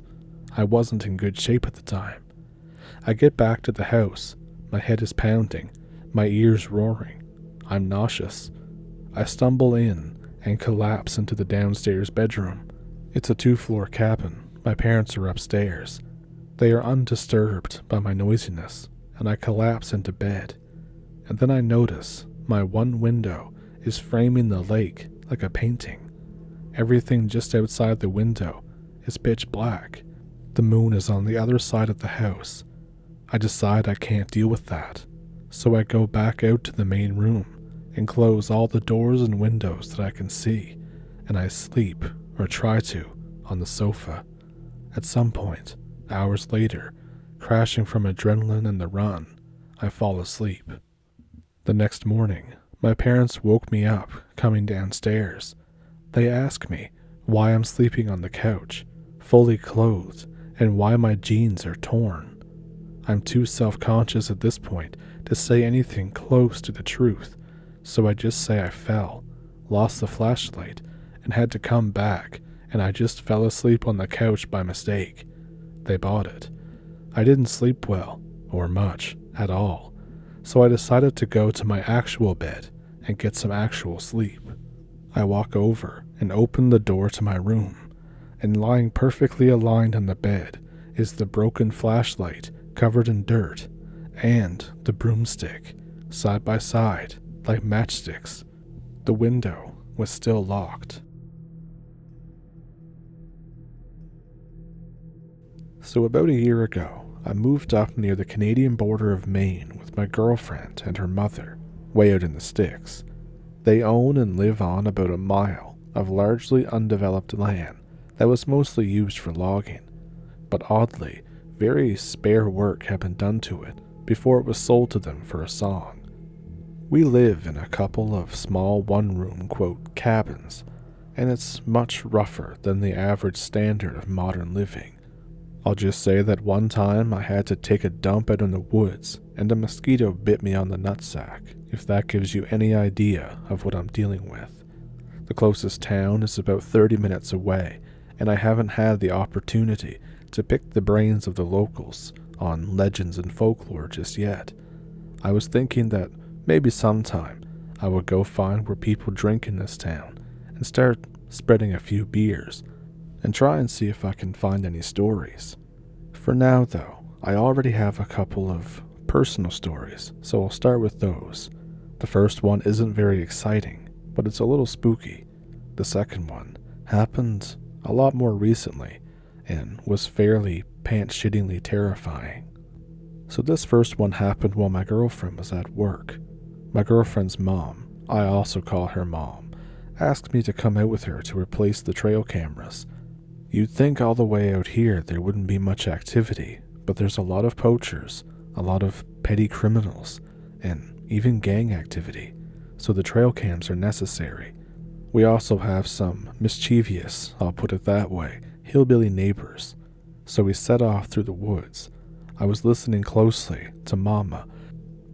I wasn't in good shape at the time. I get back to the house. My head is pounding, my ears roaring. I'm nauseous. I stumble in and collapse into the downstairs bedroom. It's a 2-floor cabin. My parents are upstairs. They are undisturbed by my noisiness, and I collapse into bed. And then I notice my one window is framing the lake like a painting. Everything just outside the window is pitch black. The moon is on the other side of the house. I decide I can't deal with that, so I go back out to the main room and close all the doors and windows that I can see, and I sleep, or try to, on the sofa. At some point, hours later, crashing from adrenaline and the run, I fall asleep. The next morning, my parents woke me up coming downstairs. They ask me why I'm sleeping on the couch, fully clothed, and why my jeans are torn. I'm too self-conscious at this point to say anything close to the truth, so I just say I fell. lost the flashlight, and had to come back, and I just fell asleep on the couch by mistake. They bought it. I didn't sleep well, or much, at all, so I decided to go to my actual bed and get some actual sleep. I walk over and open the door to my room, and lying perfectly aligned on the bed is the broken flashlight covered in dirt and the broomstick, side by side, like matchsticks. The window was still locked. So about a year ago, I moved up near the Canadian border of Maine with my girlfriend and her mother, way out in the sticks. They own and live on about a mile of largely undeveloped land that was mostly used for logging, but oddly, very spare work had been done to it before it was sold to them for a song. We live in a couple of small one-room, quote, cabins, and it's much rougher than the average standard of modern living. I'll just say that one time I had to take a dump out in the woods and a mosquito bit me on the nutsack, if that gives you any idea of what I'm dealing with. The closest town is about 30 minutes away, and I haven't had the opportunity to pick the brains of the locals on legends and folklore just yet. I was thinking that maybe sometime I would go find where people drink in this town and start spreading a few beers and try and see if I can find any stories. For now, though, I already have a couple of personal stories, so I'll start with those. The first one isn't very exciting, but it's a little spooky. The second one happened a lot more recently and was fairly pants-shittingly terrifying. So this first one happened while my girlfriend was at work. My girlfriend's mom, I also call her mom, asked me to come out with her to replace the trail cameras. You'd think all the way out here there wouldn't be much activity, but there's a lot of poachers, a lot of petty criminals, and even gang activity, so the trail cams are necessary. We also have some mischievous, I'll put it that way, hillbilly neighbors, so we set off through the woods. I was listening closely to Mama,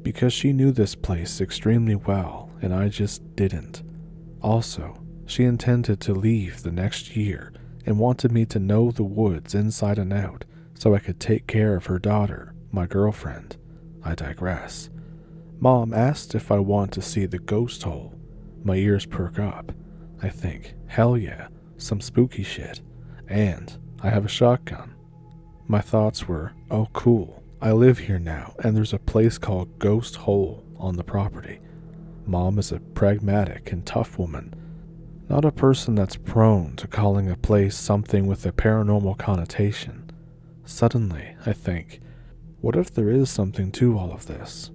because she knew this place extremely well, and I just didn't. Also, she intended to leave the next year, and wanted me to know the woods inside and out so I could take care of her daughter, my girlfriend. I digress. Mom asked if I want to see the ghost hole. My ears perk up. I think, hell yeah, some spooky shit. And I have a shotgun. My thoughts were, oh cool, I live here now and there's a place called Ghost Hole on the property. Mom is a pragmatic and tough woman, not a person that's prone to calling a place something with a paranormal connotation. Suddenly, I think, what if there is something to all of this?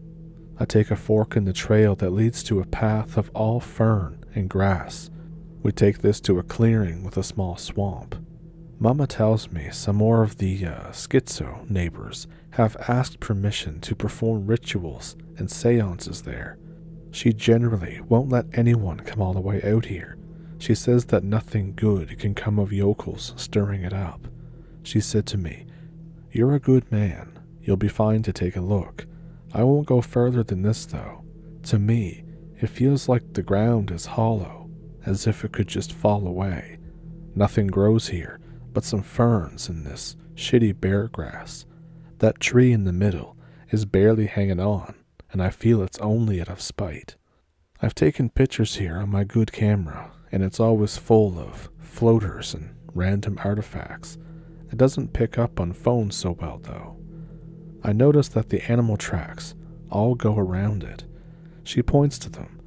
I take a fork in the trail that leads to a path of all fern and grass. We take this to a clearing with a small swamp. Mama tells me some more of the schizo neighbors have asked permission to perform rituals and seances there. She generally won't let anyone come all the way out here. She says that nothing good can come of yokels stirring it up. She said to me, "You're a good man. You'll be fine to take a look. I won't go further than this, though. To me, it feels like the ground is hollow, as if it could just fall away. Nothing grows here but some ferns and this shitty bear grass. That tree in the middle is barely hanging on, and I feel it's only out of spite. I've taken pictures here on my good camera, and it's always full of floaters and random artifacts. It doesn't pick up on phones so well, though. I noticed that the animal tracks all go around it." She points to them,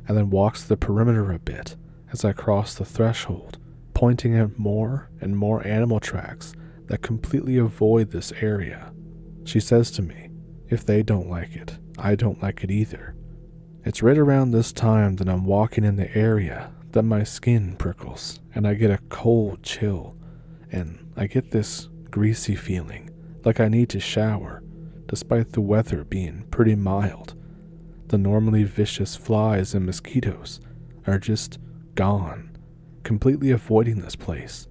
and then walks the perimeter a bit as I cross the threshold, pointing out more and more animal tracks that completely avoid this area. She says to me, if they don't like it, I don't like it either. It's right around this time that I'm walking in the area that my skin prickles, and I get a cold chill, and I get this greasy feeling like I need to shower, despite the weather being pretty mild. The normally vicious flies and mosquitoes are just gone, completely avoiding this place.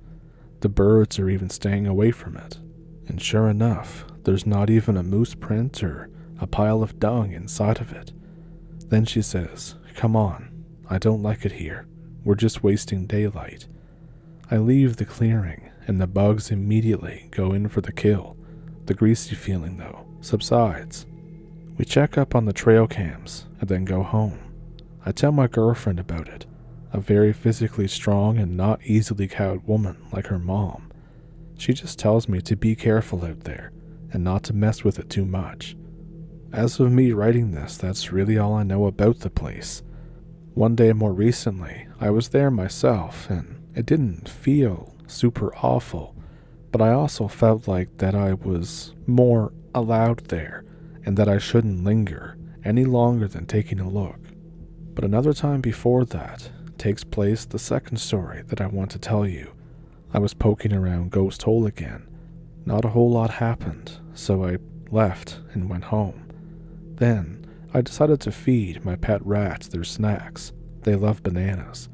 The birds are even staying away from it. And sure enough, there's not even a moose print or a pile of dung inside of it. Then she says, "Come on, I don't like it here. We're just wasting daylight. I leave the clearing, and the bugs immediately go in for the kill. The greasy feeling, though, subsides. We check up on the trail cams, and then go home. I tell my girlfriend about it, a very physically strong and not easily cowed woman like her mom. She just tells me to be careful out there, and not to mess with it too much. As of me writing this, that's really all I know about the place. One day more recently, I was there myself, and it didn't feel super awful, but I also felt like that I was more allowed there, and that I shouldn't linger any longer than taking a look. But another time before that takes place the second story that I want to tell you. I was poking around Ghost Hole again. Not a whole lot happened, so I left and went home. Then, I decided to feed my pet rats their snacks. They love bananas.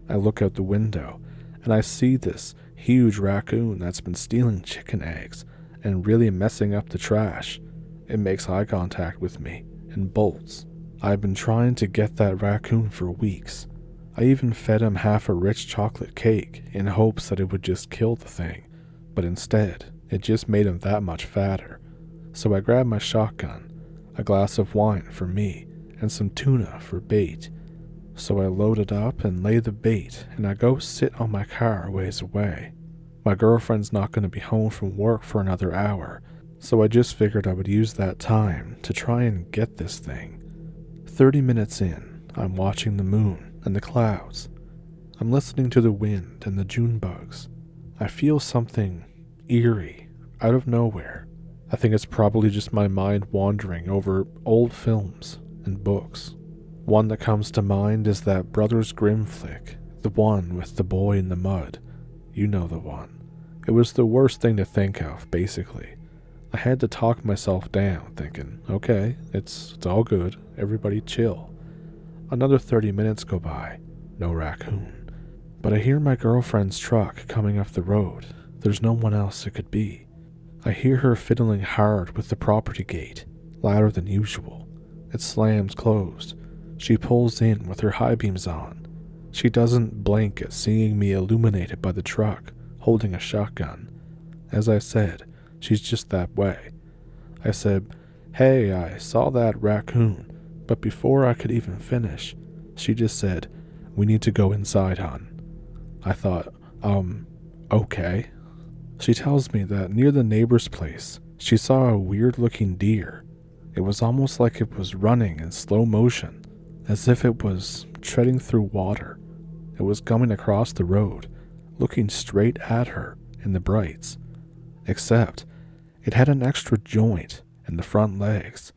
I look out the window, and I see this huge raccoon that's been stealing chicken eggs and really messing up the trash. It makes eye contact with me and bolts. I've been trying to get that raccoon for weeks. I even fed him half a rich chocolate cake in hopes that it would just kill the thing, but instead, it just made him that much fatter. So I grabbed my shotgun, a glass of wine for me, and some tuna for bait. So I load it up and lay the bait, and I go sit on my car a ways away. My girlfriend's not going to be home from work for another hour, so I just figured I would use that time to try and get this thing. 30 minutes in, I'm watching the moon and the clouds. I'm listening to the wind and the June bugs. I feel something eerie, out of nowhere. I think it's probably just my mind wandering over old films and books. One that comes to mind is that Brothers Grimm flick, the one with the boy in the mud. You know the one. It was the worst thing to think of, basically. I had to talk myself down, thinking, okay, it's all good, everybody chill. Another 30 minutes go by, no raccoon. But I hear my girlfriend's truck coming up the road. There's no one else it could be. I hear her fiddling hard with the property gate, louder than usual. It slams closed. She pulls in with her high beams on. She doesn't blink at seeing me illuminated by the truck, holding a shotgun. As I said, she's just that way. I said, "Hey, I saw that raccoon," but before I could even finish, she just said, "We need to go inside, hon." I thought, okay. She tells me that near the neighbor's place, she saw a weird-looking deer. It was almost like it was running in slow motion, as if it was treading through water. It was coming across the road, looking straight at her in the brights. Except, it had an extra joint in the front legs,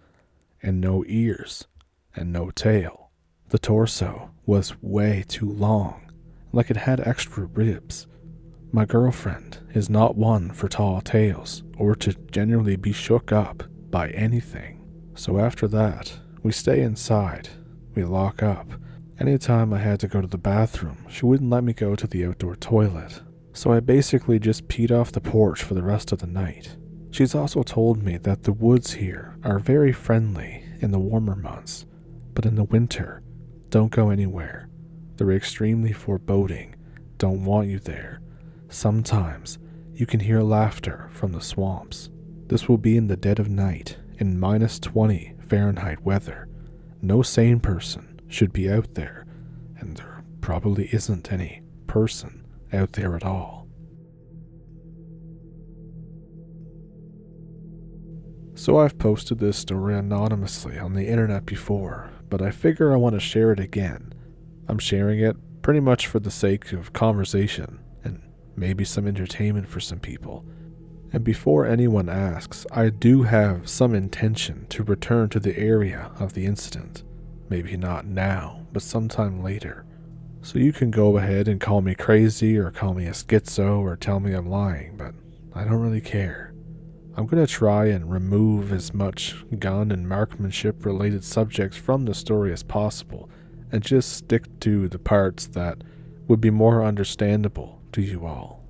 and no ears, and no tail. The torso was way too long, like it had extra ribs. My girlfriend is not one for tall tales, or to generally be shook up by anything. So after that, we stay inside. We lock up. Anytime I had to go to the bathroom, she wouldn't let me go to the outdoor toilet. So I basically just peed off the porch for the rest of the night. She's also told me that the woods here are very friendly in the warmer months, but in the winter, don't go anywhere. They're extremely foreboding, don't want you there. Sometimes you can hear laughter from the swamps. This will be in the dead of night in -20 Fahrenheit weather. No sane person should be out there, and there probably isn't any person out there at all. So I've posted this story anonymously on the internet before, but I figure I want to share it again. I'm sharing it pretty much for the sake of conversation and maybe some entertainment for some people. And before anyone asks, I do have some intention to return to the area of the incident. Maybe not now, but sometime later. So you can go ahead and call me crazy or call me a schizo or tell me I'm lying, but I don't really care. I'm going to try and remove as much gun and marksmanship related subjects from the story as possible and just stick to the parts that would be more understandable to you all.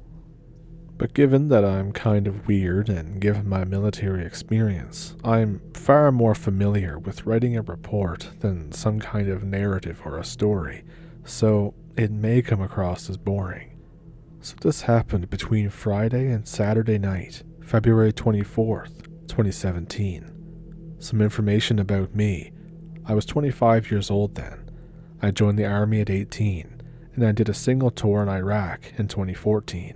But given that I'm kind of weird and given my military experience, I'm far more familiar with writing a report than some kind of narrative or a story, so it may come across as boring. So this happened between Friday and Saturday night, February 24th, 2017. Some information about me. I was 25 years old then. I joined the army at 18, and I did a single tour in Iraq in 2014.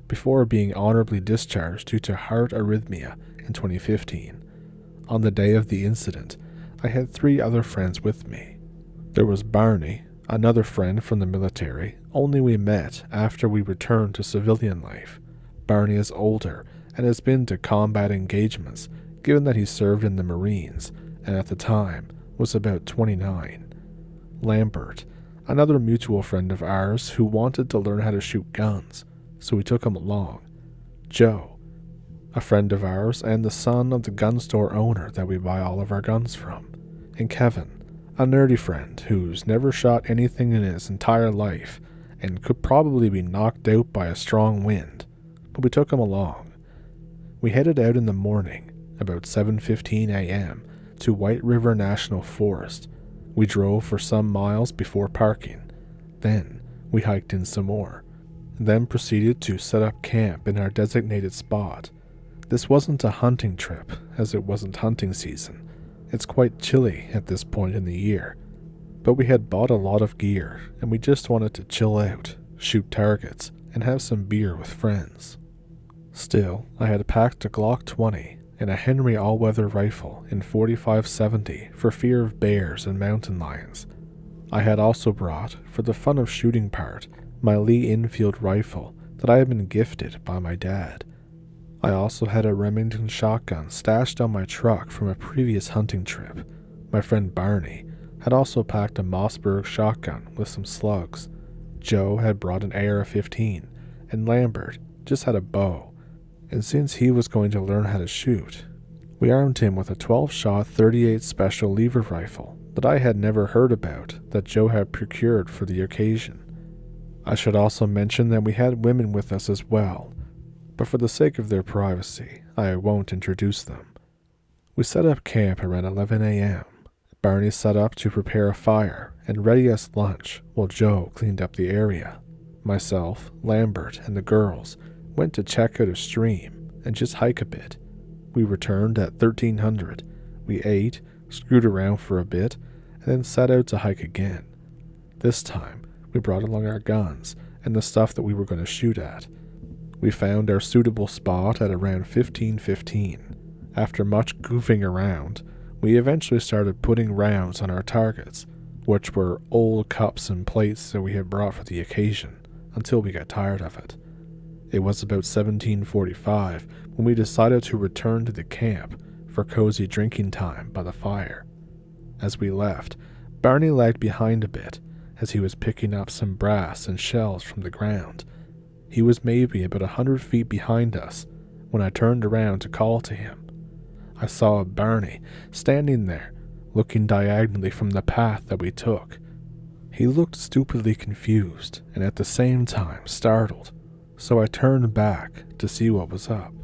Before being honorably discharged due to heart arrhythmia in 2015. On the day of the incident, I had 3 other friends with me. There was Barney, another friend from the military, only we met after we returned to civilian life. Barney is older and has been to combat engagements, given that he served in the Marines and at the time was about 29. Lambert, another mutual friend of ours who wanted to learn how to shoot guns, so we took him along. Joe, a friend of ours and the son of the gun store owner that we buy all of our guns from. And Kevin, a nerdy friend who's never shot anything in his entire life and could probably be knocked out by a strong wind, but we took him along. We headed out in the morning, about 7:15 a.m., to White River National Forest. We drove for some miles before parking. Then we hiked in some more. Then proceeded to set up camp in our designated spot. This wasn't a hunting trip, as it wasn't hunting season. It's quite chilly at this point in the year. But we had bought a lot of gear, and we just wanted to chill out, shoot targets, and have some beer with friends. Still, I had packed a Glock 20 and a Henry all-weather rifle in 45-70 for fear of bears and mountain lions. I had also brought, for the fun of shooting part, my Lee Enfield rifle that I had been gifted by my dad. I also had a Remington shotgun stashed on my truck from a previous hunting trip. My friend Barney had also packed a Mossberg shotgun with some slugs. Joe had brought an AR-15, and Lambert just had a bow. And since he was going to learn how to shoot, we armed him with a 12-shot 38 Special lever rifle that I had never heard about that Joe had procured for the occasion. I should also mention that we had women with us as well, but for the sake of their privacy, I won't introduce them. We set up camp around 11 a.m. Barney set up to prepare a fire and ready us lunch while Joe cleaned up the area. Myself, Lambert, and the girls went to check out a stream and just hike a bit. We returned at 1300. We ate, screwed around for a bit, and then set out to hike again. This time, we brought along our guns and the stuff that we were going to shoot at. We found our suitable spot at around 15:15. After much goofing around, we eventually started putting rounds on our targets, which were old cups and plates that we had brought for the occasion, until we got tired of it. It was about 17:45 when we decided to return to the camp for cozy drinking time by the fire. As we left, Barney lagged behind a bit, as he was picking up some brass and shells from the ground. He was maybe about 100 feet behind us when I turned around to call to him. I saw Barney standing there, looking diagonally from the path that we took. He looked stupidly confused and at the same time startled, so I turned back to see what was up.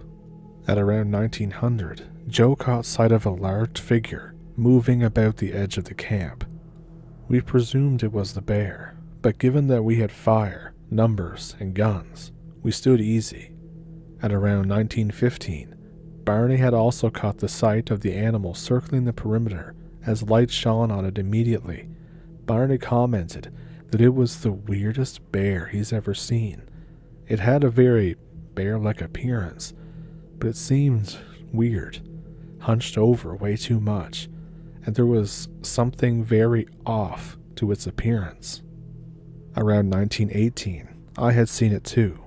At around 1900, Joe caught sight of a large figure moving about the edge of the camp. We presumed it was the bear, but given that we had fire, numbers, and guns, we stood easy. At around 1915, Barney had also caught the sight of the animal circling the perimeter as light shone on it immediately. Barney commented that it was the weirdest bear he's ever seen. It had a very bear-like appearance, but it seemed weird, hunched over way too much, and there was something very off to its appearance. Around 1918, I had seen it too.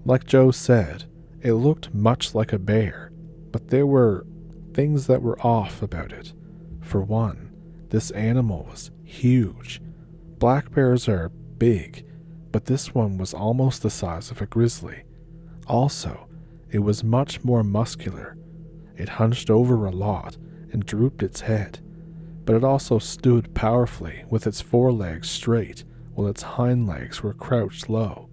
Like Joe said, it looked much like a bear, but there were things that were off about it. For one, this animal was huge. Black bears are big, but this one was almost the size of a grizzly. Also, it was much more muscular. It hunched over a lot and drooped its head, but it also stood powerfully with its forelegs straight while its hind legs were crouched low.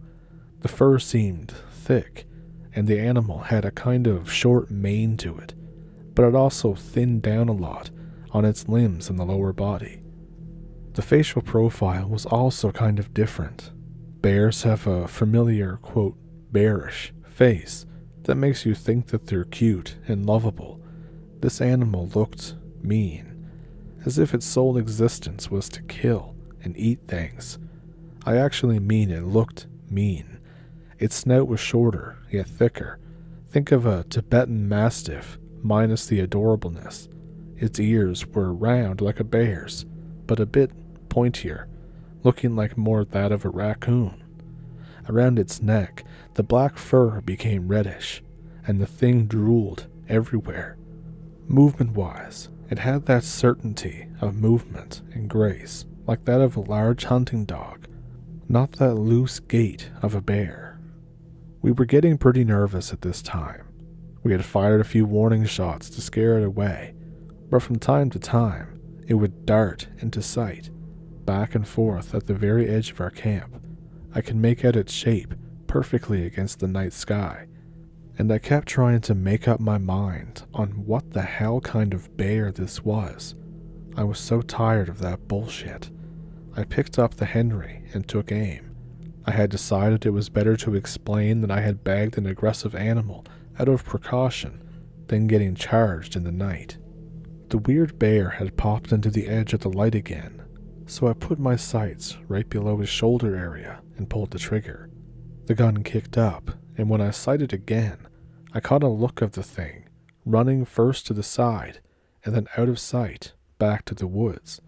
The fur seemed thick, and the animal had a kind of short mane to it, but it also thinned down a lot on its limbs and the lower body. The facial profile was also kind of different. Bears have a familiar, quote, bearish face that makes you think that they're cute and lovable. This animal looked mean, as if its sole existence was to kill and eat things. I actually mean it looked mean. Its snout was shorter, yet thicker. Think of a Tibetan Mastiff, minus the adorableness. Its ears were round like a bear's, but a bit pointier, looking like more that of a raccoon. Around its neck, the black fur became reddish, and the thing drooled everywhere. Movement-wise, it had that certainty of movement and grace, like that of a large hunting dog, not that loose gait of a bear. We were getting pretty nervous at this time. We had fired a few warning shots to scare it away, but from time to time, it would dart into sight, back and forth at the very edge of our camp. I could make out its shape perfectly against the night sky, and I kept trying to make up my mind on what the hell kind of bear this was. I was so tired of that bullshit. I picked up the Henry and took aim. I had decided it was better to explain that I had bagged an aggressive animal out of precaution than getting charged in the night. The weird bear had popped into the edge of the light again, so I put my sights right below his shoulder area and pulled the trigger. The gun kicked up, and when I sighted again, I caught a look of the thing, running first to the side, and then out of sight, back to the woods.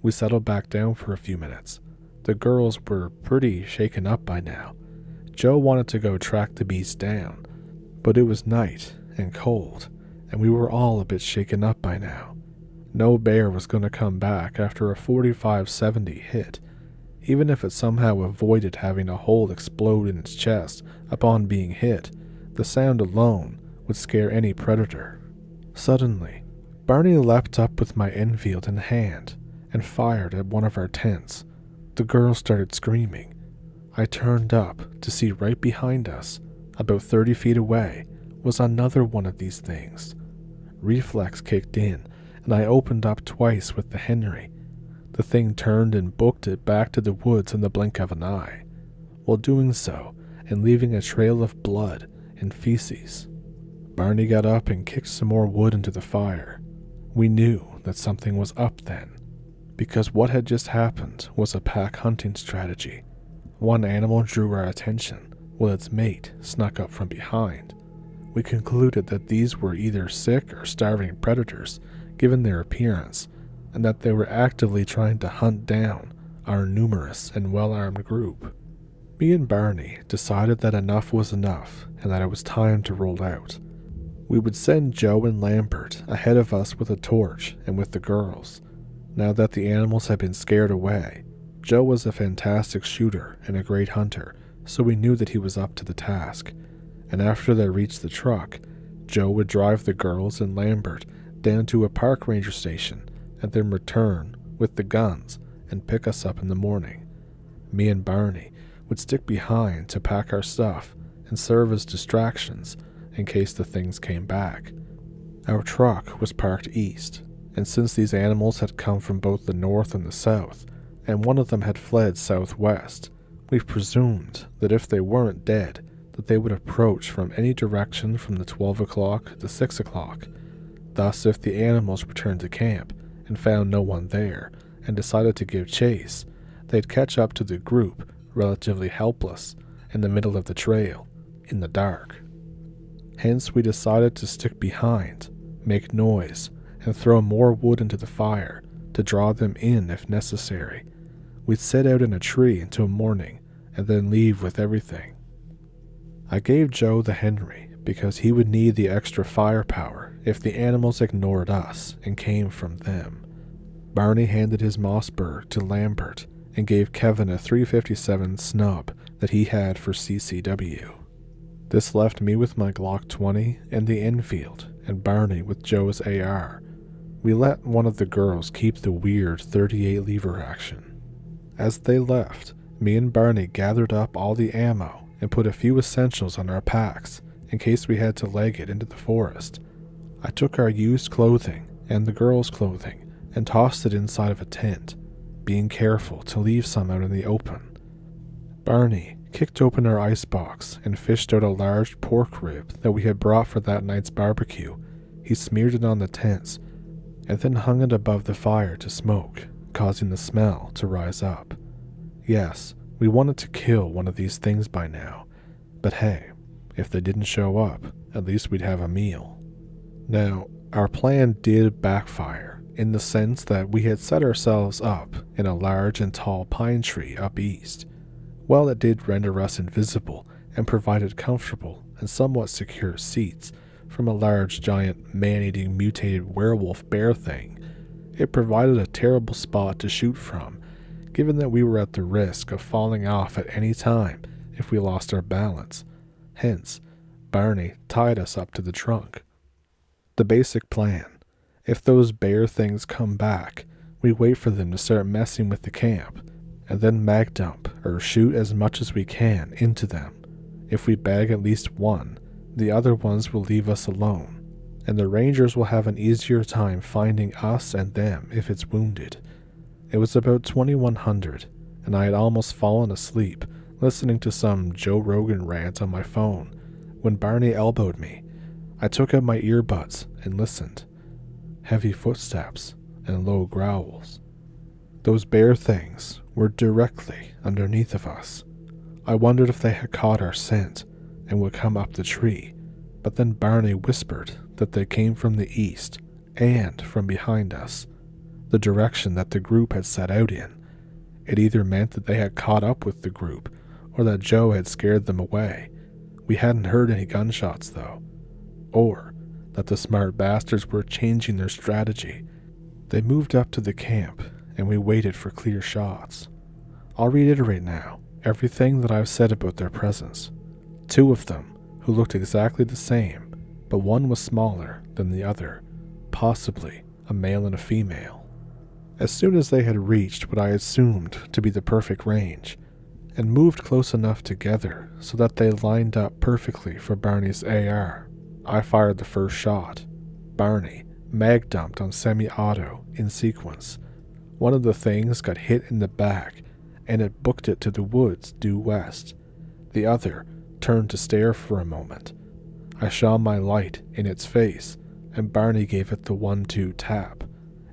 We settled back down for a few minutes. The girls were pretty shaken up by now. Joe wanted to go track the beast down, but it was night and cold, and we were all a bit shaken up by now. No bear was going to come back after a 45-70 hit, even if it somehow avoided having a hole explode in its chest upon being hit. The sound alone would scare any predator. Suddenly, Barney leapt up with my Enfield in hand and fired at one of our tents. The girl started screaming. I turned up to see right behind us, about 30 feet away, was another one of these things. Reflex kicked in, and I opened up twice with the Henry. The thing turned and booked it back to the woods in the blink of an eye, while doing so and leaving a trail of blood and feces. Barney got up and kicked some more wood into the fire. We knew that something was up then, because what had just happened was a pack hunting strategy. One animal drew our attention, while its mate snuck up from behind. We concluded that these were either sick or starving predators, given their appearance, and that they were actively trying to hunt down our numerous and well-armed group. Me and Barney decided that enough was enough and that it was time to roll out. We would send Joe and Lambert ahead of us with a torch and with the girls. Now that the animals had been scared away, Joe was a fantastic shooter and a great hunter, so we knew that he was up to the task. And after they reached the truck, Joe would drive the girls and Lambert down to a park ranger station and then return with the guns and pick us up in the morning. Me and Barney would stick behind to pack our stuff and serve as distractions in case the things came back. Our truck was parked east, and since these animals had come from both the north and the south, and one of them had fled southwest, we presumed that if they weren't dead, that they would approach from any direction from the 12 o'clock to 6 o'clock. Thus, if the animals returned to camp and found no one there and decided to give chase, they'd catch up to the group relatively helpless in the middle of the trail, in the dark. Hence, we decided to stick behind, make noise, and throw more wood into the fire to draw them in if necessary. We'd sit out in a tree until morning and then leave with everything. I gave Joe the Henry because he would need the extra firepower if the animals ignored us and came from them. Barney handed his Mossberg to Lambert and gave Kevin a .357 snub that he had for CCW. This left me with my Glock 20 and the Enfield, and Barney with Joe's AR. We let one of the girls keep the weird 38 lever action. As they left, me and Barney gathered up all the ammo and put a few essentials on our packs in case we had to leg it into the forest. I took our used clothing and the girls' clothing and tossed it inside of a tent, being careful to leave some out in the open. Barney kicked open our icebox and fished out a large pork rib that we had brought for that night's barbecue. He smeared it on the tents and then hung it above the fire to smoke, causing the smell to rise up. Yes, we wanted to kill one of these things by now, but hey, if they didn't show up, at least we'd have a meal. Now, our plan did backfire in the sense that we had set ourselves up in a large and tall pine tree up east. While it did render us invisible and provided comfortable and somewhat secure seats from a large giant man-eating mutated werewolf bear thing, it provided a terrible spot to shoot from, given that we were at the risk of falling off at any time if we lost our balance. Hence, Barney tied us up to the trunk. The basic plan: if those bear things come back, we wait for them to start messing with the camp, and then mag dump or shoot as much as we can into them. If we bag at least one, the other ones will leave us alone, and the rangers will have an easier time finding us and them if it's wounded. It was about 2100, and I had almost fallen asleep listening to some Joe Rogan rant on my phone when Barney elbowed me. I took out my earbuds and listened. Heavy footsteps and low growls. Those bear things were directly underneath of us. I wondered if they had caught our scent and would come up the tree, but then Barney whispered that they came from the east and from behind us, the direction that the group had set out in. It either meant that they had caught up with the group or that Joe had scared them away. We hadn't heard any gunshots though. Or that the smart bastards were changing their strategy. They moved up to the camp and we waited for clear shots. I'll reiterate now everything that I've said about their presence. Two of them, who looked exactly the same, but one was smaller than the other, possibly a male and a female. As soon as they had reached what I assumed to be the perfect range, and moved close enough together so that they lined up perfectly for Barney's AR, I fired the first shot. Barney mag dumped on semi-auto in sequence. One of the things got hit in the back, and it booked it to the woods due west. The other turned to stare for a moment. I shone my light in its face, and Barney gave it the 1-2 tap.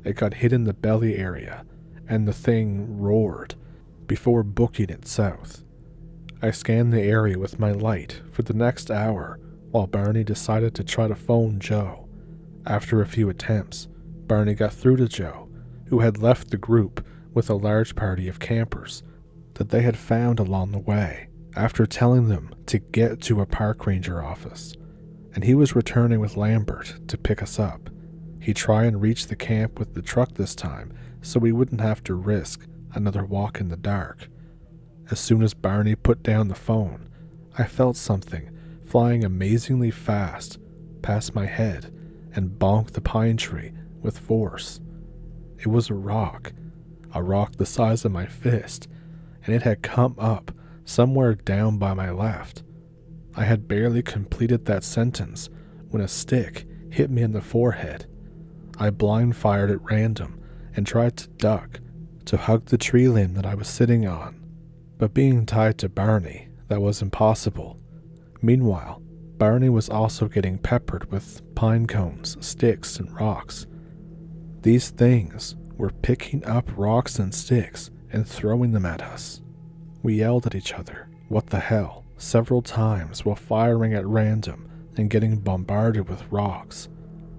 It got hit in the belly area, and the thing roared before booking it south. I scanned the area with my light for the next hour, while Barney decided to try to phone Joe. After a few attempts, Barney got through to Joe, who had left the group with a large party of campers that they had found along the way after telling them to get to a park ranger office, and he was returning with Lambert to pick us up. He'd try and reach the camp with the truck this time so we wouldn't have to risk another walk in the dark. As soon as Barney put down the phone, I felt something flying amazingly fast past my head and bonked the pine tree with force. It was a rock the size of my fist, and it had come up somewhere down by my left. I had barely completed that sentence when a stick hit me in the forehead. I blind fired at random and tried to duck to hug the tree limb that I was sitting on, but being tied to Barney, that was impossible. Meanwhile, Barney was also getting peppered with pine cones, sticks, and rocks. These things were picking up rocks and sticks and throwing them at us. We yelled at each other, "What the hell?" several times while firing at random and getting bombarded with rocks.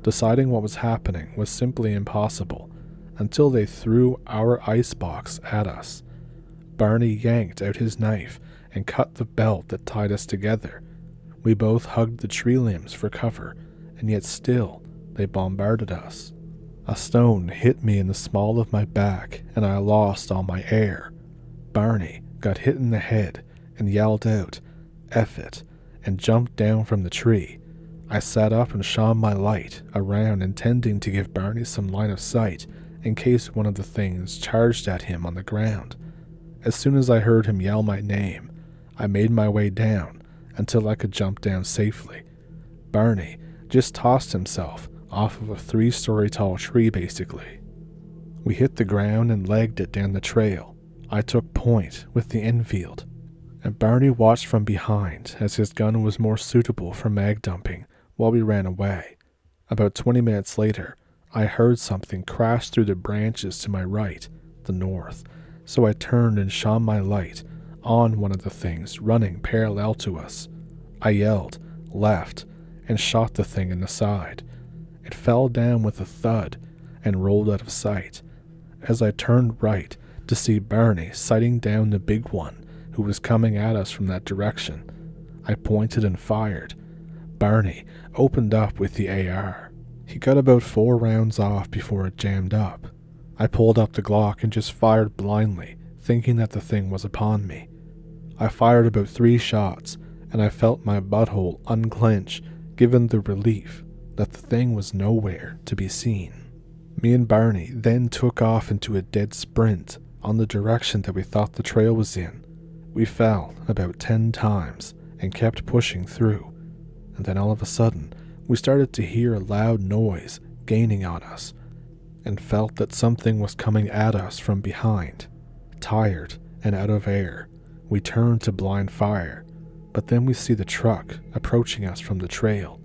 Deciding what was happening was simply impossible until they threw our icebox at us. Barney yanked out his knife and cut the belt that tied us together. We both hugged the tree limbs for cover, and yet still they bombarded us. A stone hit me in the small of my back, and I lost all my air. Barney got hit in the head and yelled out, "F it," and jumped down from the tree. I sat up and shone my light around, intending to give Barney some line of sight in case one of the things charged at him on the ground. As soon as I heard him yell my name, I made my way down until I could jump down safely. Barney just tossed himself off of a 3-story tall tree basically. We hit the ground and legged it down the trail. I took point with the infield, and Barney watched from behind as his gun was more suitable for mag dumping while we ran away. About 20 minutes later, I heard something crash through the branches to my right, the north, so I turned and shone my light on one of the things running parallel to us. I yelled, left, and shot the thing in the side. It fell down with a thud and rolled out of sight. As I turned right to see Barney sighting down the big one who was coming at us from that direction, I pointed and fired. Barney opened up with the AR. He got about 4 rounds off before it jammed up. I pulled up the Glock and just fired blindly, thinking that the thing was upon me. I fired about 3 shots, and I felt my butthole unclench given the relief that the thing was nowhere to be seen. Me and Barney then took off into a dead sprint on the direction that we thought the trail was in. We fell about 10 times and kept pushing through, and then all of a sudden we started to hear a loud noise gaining on us and felt that something was coming at us from behind. Tired and out of air, we turned to blind fire, but then we see the truck approaching us from the trail.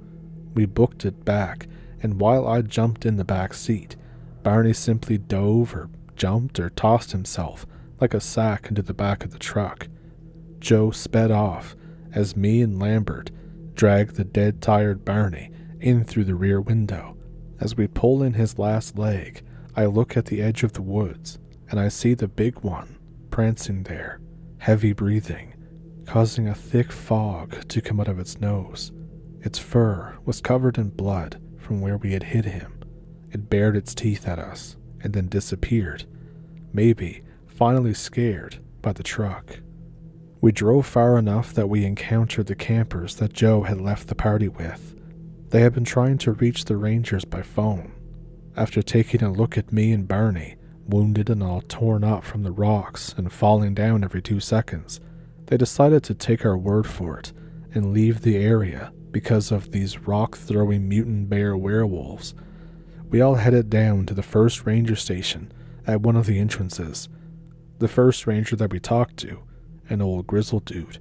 We booked it back, and while I jumped in the back seat, Barney simply dove or jumped or tossed himself like a sack into the back of the truck. Joe sped off as me and Lambert dragged the dead tired Barney in through the rear window. As we pull in his last leg, I look at the edge of the woods and I see the big one prancing there, heavy breathing, causing a thick fog to come out of its nose. Its fur was covered in blood from where we had hit him. It bared its teeth at us and then disappeared, maybe finally scared by the truck. We drove far enough that we encountered the campers that Joe had left the party with. They had been trying to reach the Rangers by phone. After taking a look at me and Barney, wounded and all torn up from the rocks and falling down every 2 seconds, they decided to take our word for it and leave the area because of these rock-throwing mutant bear werewolves. We all headed down to the first ranger station at one of the entrances. The first ranger that we talked to, an old grizzled dude,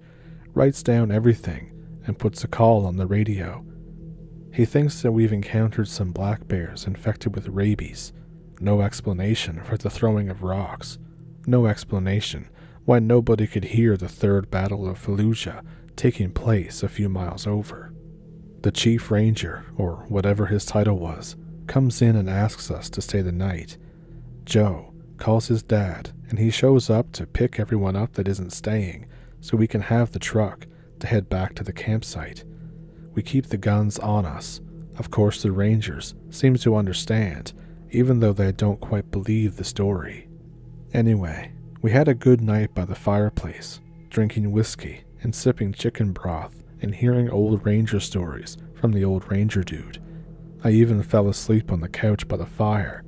writes down everything and puts a call on the radio. He thinks that we've encountered some black bears infected with rabies. No explanation for the throwing of rocks. No explanation why nobody could hear the Third Battle of Fallujah taking place a few miles over. The chief ranger, or whatever his title was, comes in and asks us to stay the night. Joe calls his dad, and he shows up to pick everyone up that isn't staying so we can have the truck to head back to the campsite. We keep the guns on us. Of course, the Rangers seem to understand, even though they don't quite believe the story. Anyway, we had a good night by the fireplace, drinking whiskey and sipping chicken broth and hearing old Ranger stories from the old Ranger dude. I even fell asleep on the couch by the fire.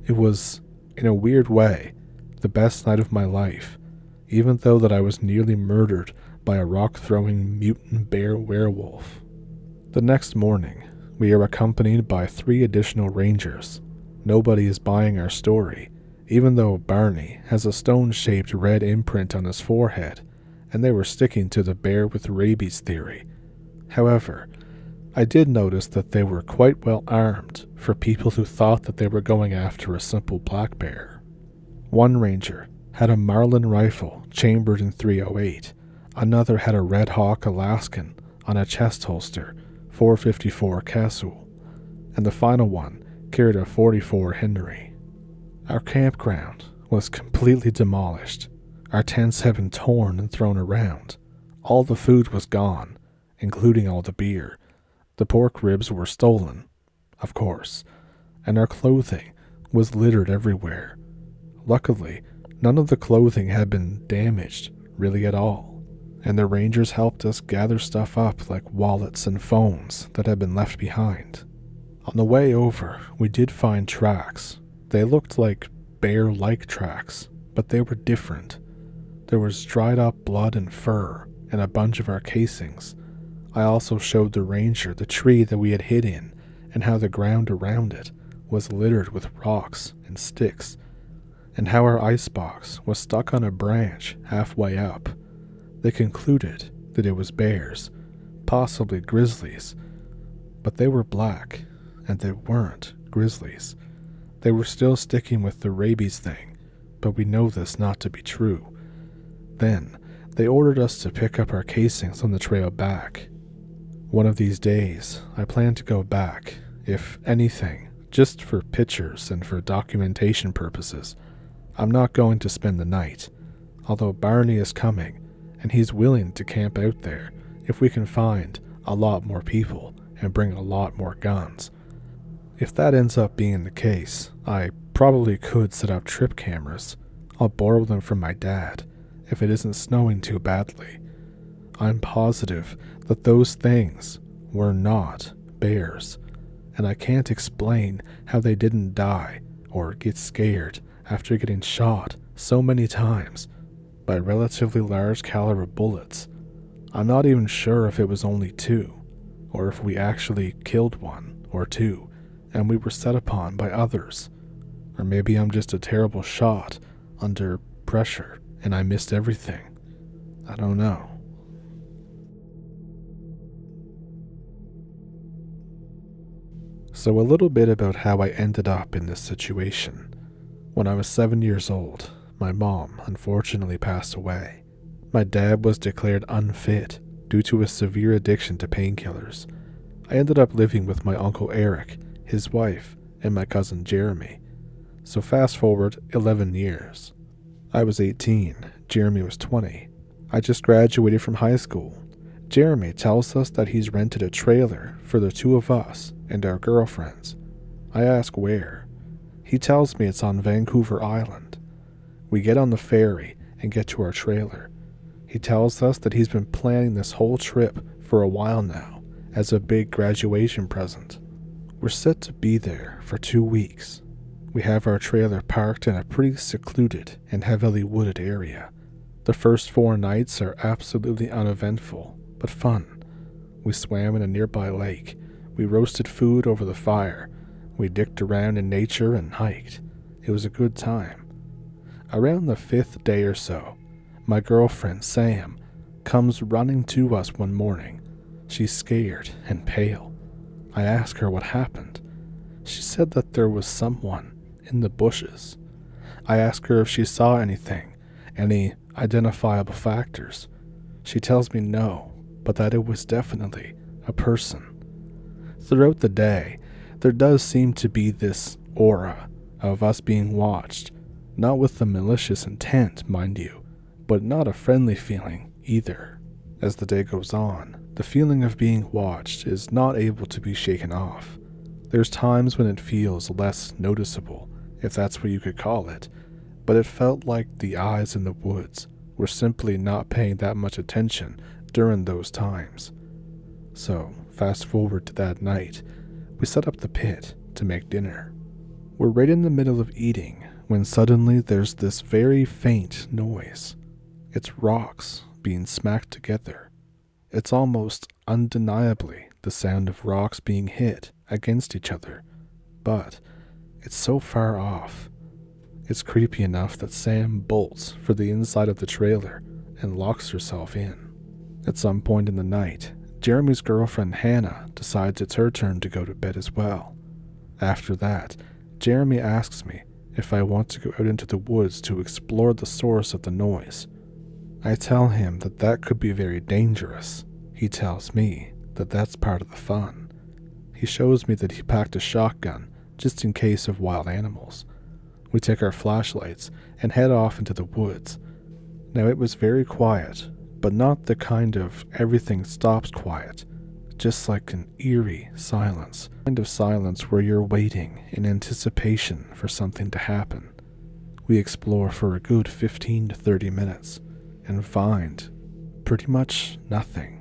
It was, in a weird way, the best night of my life, even though that I was nearly murdered by a rock-throwing mutant bear werewolf. The next morning, we are accompanied by 3 additional rangers. Nobody is buying our story, even though Barney has a stone-shaped red imprint on his forehead, and they were sticking to the bear with rabies theory. However, I did notice that they were quite well armed for people who thought that they were going after a simple black bear. One ranger had a Marlin rifle chambered in .308. Another had a Red Hawk Alaskan on a chest holster, .454 Casual, and the final one carried a .44 Henry. Our campground was completely demolished. Our tents had been torn and thrown around. All the food was gone, including all the beer. The pork ribs were stolen, of course, and our clothing was littered everywhere. Luckily, none of the clothing had been damaged really at all, and the Rangers helped us gather stuff up like wallets and phones that had been left behind. On the way over, we did find tracks. They looked like bear-like tracks, but they were different. There was dried up blood and fur and a bunch of our casings. I also showed the ranger the tree that we had hid in and how the ground around it was littered with rocks and sticks, and how our icebox was stuck on a branch halfway up. They concluded that it was bears, possibly grizzlies, but they were black, and they weren't grizzlies. They were still sticking with the rabies thing, but we know this not to be true. Then, they ordered us to pick up our casings on the trail back. One of these days, I plan to go back, if anything, just for pictures and for documentation purposes. I'm not going to spend the night, although Barney is coming, and he's willing to camp out there if we can find a lot more people and bring a lot more guns. If that ends up being the case, I probably could set up trip cameras. I'll borrow them from my dad, if it isn't snowing too badly. I'm positive that those things were not bears, and I can't explain how they didn't die or get scared after getting shot so many times by relatively large caliber bullets. I'm not even sure if it was only two, or if we actually killed one or two and we were set upon by others. Or maybe I'm just a terrible shot under pressure and I missed everything. I don't know. So a little bit about how I ended up in this situation. When I was 7 years old, my mom unfortunately passed away. My dad was declared unfit due to a severe addiction to painkillers. I ended up living with my uncle Eric, his wife, and my cousin Jeremy. So fast forward 11 years. I was 18, Jeremy was 20. I just graduated from high school. Jeremy tells us that he's rented a trailer for the two of us and our girlfriends. I ask where. He tells me it's on Vancouver Island. We get on the ferry and get to our trailer. He tells us that he's been planning this whole trip for a while now as a big graduation present. We're set to be there for 2 weeks. We have our trailer parked in a pretty secluded and heavily wooded area. The first 4 nights are absolutely uneventful, but fun. We swam in a nearby lake. We roasted food over the fire. We dicked around in nature and hiked. It was a good time. Around the 5th day or so, my girlfriend, Sam, comes running to us one morning. She's scared and pale. I ask her what happened. She said that there was someone in the bushes. I ask her if she saw anything, any identifiable factors. She tells me no, but that it was definitely a person. Throughout the day, there does seem to be this aura of us being watched, not with a malicious intent, mind you, but not a friendly feeling either. As the day goes on, the feeling of being watched is not able to be shaken off. There's times when it feels less noticeable, if that's what you could call it, but it felt like the eyes in the woods were simply not paying that much attention during those times. So, fast forward to that night, we set up the pit to make dinner. We're right in the middle of eating when suddenly there's this very faint noise. It's rocks being smacked together. It's almost undeniably the sound of rocks being hit against each other, but it's so far off. It's creepy enough that Sam bolts for the inside of the trailer and locks herself in. At some point in the night, Jeremy's girlfriend Hannah decides it's her turn to go to bed as well. After that, Jeremy asks me if I want to go out into the woods to explore the source of the noise. I tell him that that could be very dangerous. He tells me that that's part of the fun. He shows me that he packed a shotgun just in case of wild animals. We take our flashlights and head off into the woods. Now it was very quiet, but not the kind of everything stops quiet, just like an eerie silence, kind of silence where you're waiting in anticipation for something to happen. We explore for a good 15 to 30 minutes and find pretty much nothing.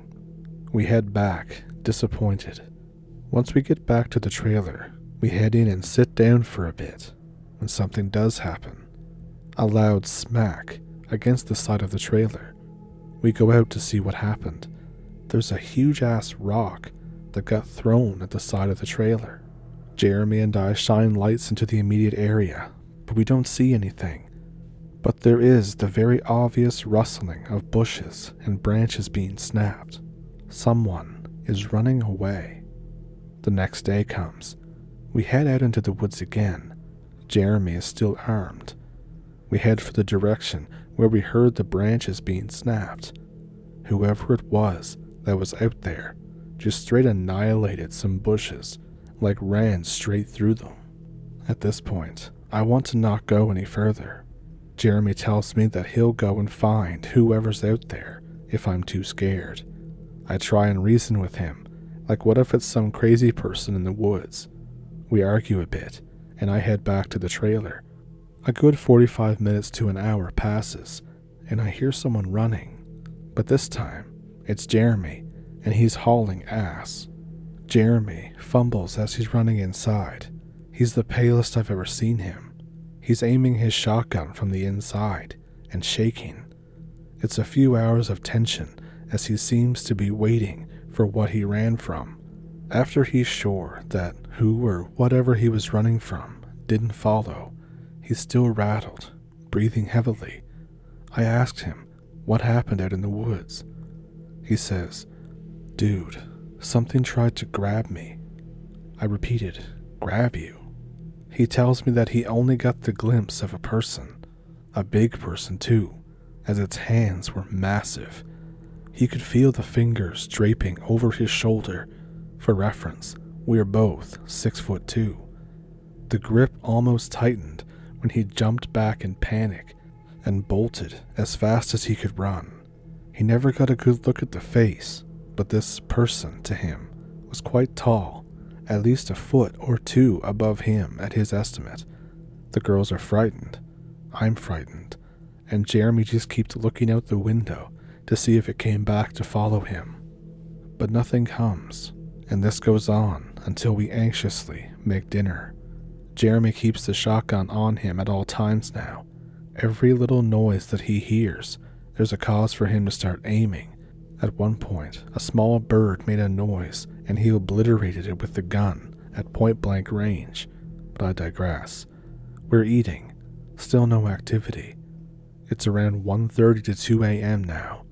We head back, disappointed. Once we get back to the trailer, we head in and sit down for a bit when something does happen. A loud smack against the side of the trailer. We go out to see what happened. There's a huge-ass rock that got thrown at the side of the trailer. Jeremy and I shine lights into the immediate area, but we don't see anything. But there is the very obvious rustling of bushes and branches being snapped. Someone is running away. The next day comes. We head out into the woods again. Jeremy is still armed. We head for the direction where we heard the branches being snapped. Whoever it was that was out there just straight annihilated some bushes, like ran straight through them. At this point, I want to not go any further. Jeremy tells me that he'll go and find whoever's out there if I'm too scared. I try and reason with him, like what if it's some crazy person in the woods? We argue a bit, and I head back to the trailer. A good 45 minutes to an hour passes, and I hear someone running. But this time, it's Jeremy, and he's hauling ass. Jeremy fumbles as he's running inside. He's the palest I've ever seen him. He's aiming his shotgun from the inside and shaking. It's a few hours of tension as he seems to be waiting for what he ran from. After he's sure that who or whatever he was running from didn't follow, he's still rattled, breathing heavily. I asked him what happened out in the woods. He says, "Dude, something tried to grab me." I repeated, "Grab you?" He tells me that he only got the glimpse of a person, a big person too, as its hands were massive. He could feel the fingers draping over his shoulder. For reference, we are both 6'2". The grip almost tightened when he jumped back in panic and bolted as fast as he could run. He never got a good look at the face, but this person to him was quite tall, at least a foot or two above him at his estimate. The girls are frightened, I'm frightened, and Jeremy just keeps looking out the window to see if it came back to follow him. But nothing comes, and this goes on until we anxiously make dinner. Jeremy keeps the shotgun on him at all times now. Every little noise that he hears, there's a cause for him to start aiming. At one point, a small bird made a noise and he obliterated it with the gun at point-blank range. But I digress. We're eating. Still no activity. It's around 1:30 to 2 a.m. now,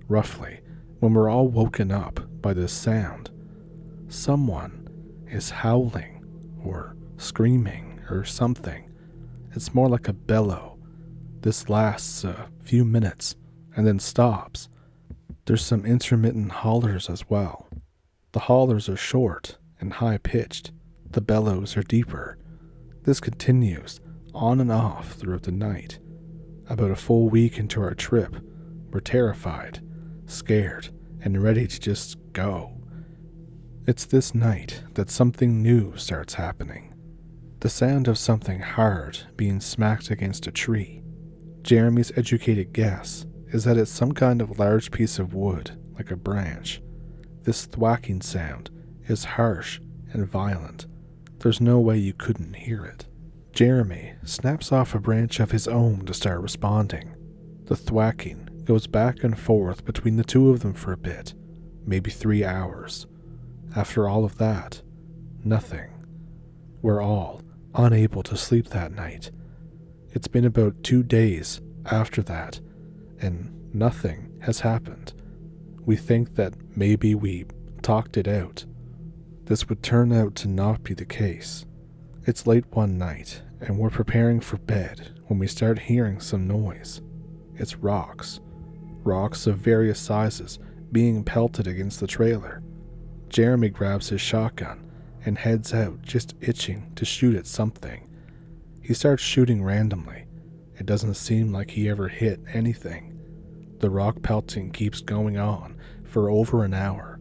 roughly, when we're all woken up by this sound. Someone is howling or screaming or something. It's more like a bellow. This lasts a few minutes and then stops. There's some intermittent hollers as well. The hollers are short and high-pitched. The bellows are deeper. This continues on and off throughout the night. About a full week into our trip, we're terrified, scared, and ready to just go. It's this night that something new starts happening. The sound of something hard being smacked against a tree. Jeremy's educated guess is that it's some kind of large piece of wood, like a branch. This thwacking sound is harsh and violent. There's no way you couldn't hear it. Jeremy snaps off a branch of his own to start responding. The thwacking goes back and forth between the two of them for a bit, maybe 3 hours. After all of that, nothing. We're all unable to sleep that night. It's been about 2 days after that, and nothing has happened. We think that maybe we talked it out. This would turn out to not be the case. It's late one night, and we're preparing for bed when we start hearing some noise. It's rocks. Rocks of various sizes being pelted against the trailer. Jeremy grabs his shotgun and heads out, just itching to shoot at something. He starts shooting randomly. It doesn't seem like he ever hit anything. The rock pelting keeps going on for over an hour,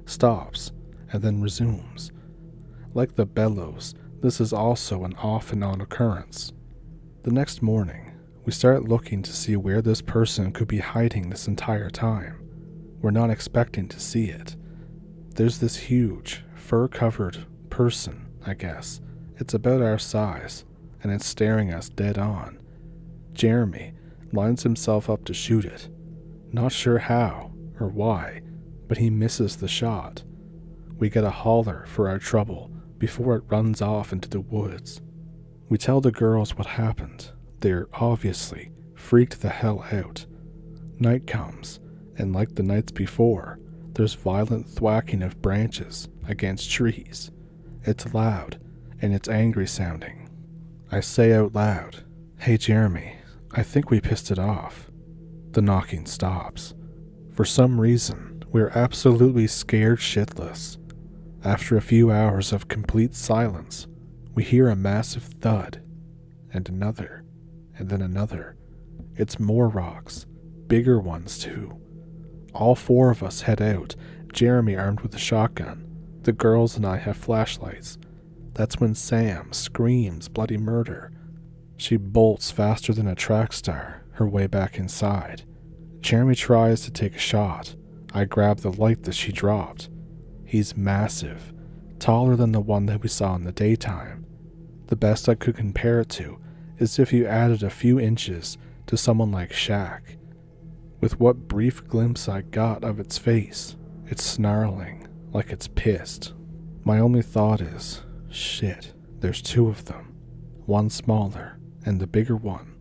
stops, and then resumes. Like the bellows, this is also an off and on occurrence. The next morning, we start looking to see where this person could be hiding this entire time. We're not expecting to see it. There's this huge, fur-covered person, I guess. It's about our size, and it's staring us dead on. Jeremy lines himself up to shoot it. Not sure how or why, but he misses the shot. We get a holler for our trouble before it runs off into the woods. We tell the girls what happened. They're obviously freaked the hell out. Night comes, and like the nights before, there's violent thwacking of branches against trees. It's loud, and it's angry sounding. I say out loud, "Hey Jeremy, I think we pissed it off." The knocking stops. For some reason, we're absolutely scared shitless. After a few hours of complete silence, we hear a massive thud, and another, and then another. It's more rocks, bigger ones too. All four of us head out, Jeremy armed with a shotgun. The girls and I have flashlights. That's when Sam screams bloody murder. She bolts faster than a track star, her way back inside. Jeremy tries to take a shot. I grab the light that she dropped. He's massive, taller than the one that we saw in the daytime. The best I could compare it to is if you added a few inches to someone like Shaq. With what brief glimpse I got of its face, it's snarling, like it's pissed. My only thought is, shit, there's two of them. One smaller, and the bigger one.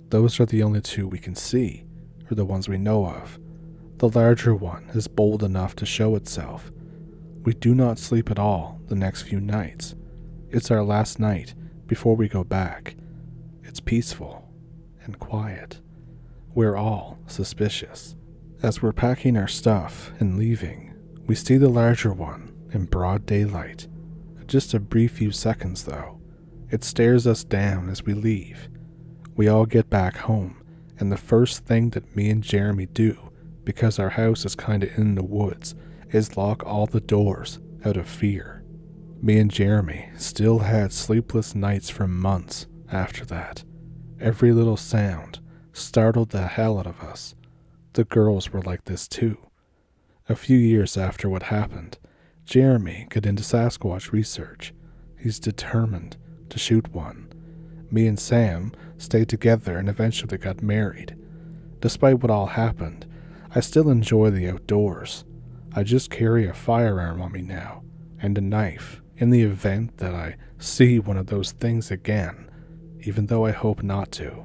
Those are the only two we can see, or the ones we know of. The larger one is bold enough to show itself. We do not sleep at all the next few nights. It's our last night before we go back. It's peaceful and quiet. We're all suspicious. As we're packing our stuff and leaving, we see the larger one in broad daylight. Just a brief few seconds though. It stares us down as we leave. We all get back home, and the first thing that me and Jeremy do, because our house is kinda in the woods, is lock all the doors out of fear. Me and Jeremy still had sleepless nights for months after that. Every little sound startled the hell out of us. The girls were like this too. A few years after what happened, Jeremy got into Sasquatch research. He's determined to shoot one. Me and Sam stayed together and eventually got married. Despite what all happened, I still enjoy the outdoors. I just carry a firearm on me now, and a knife, in the event that I see one of those things again, even though I hope not to.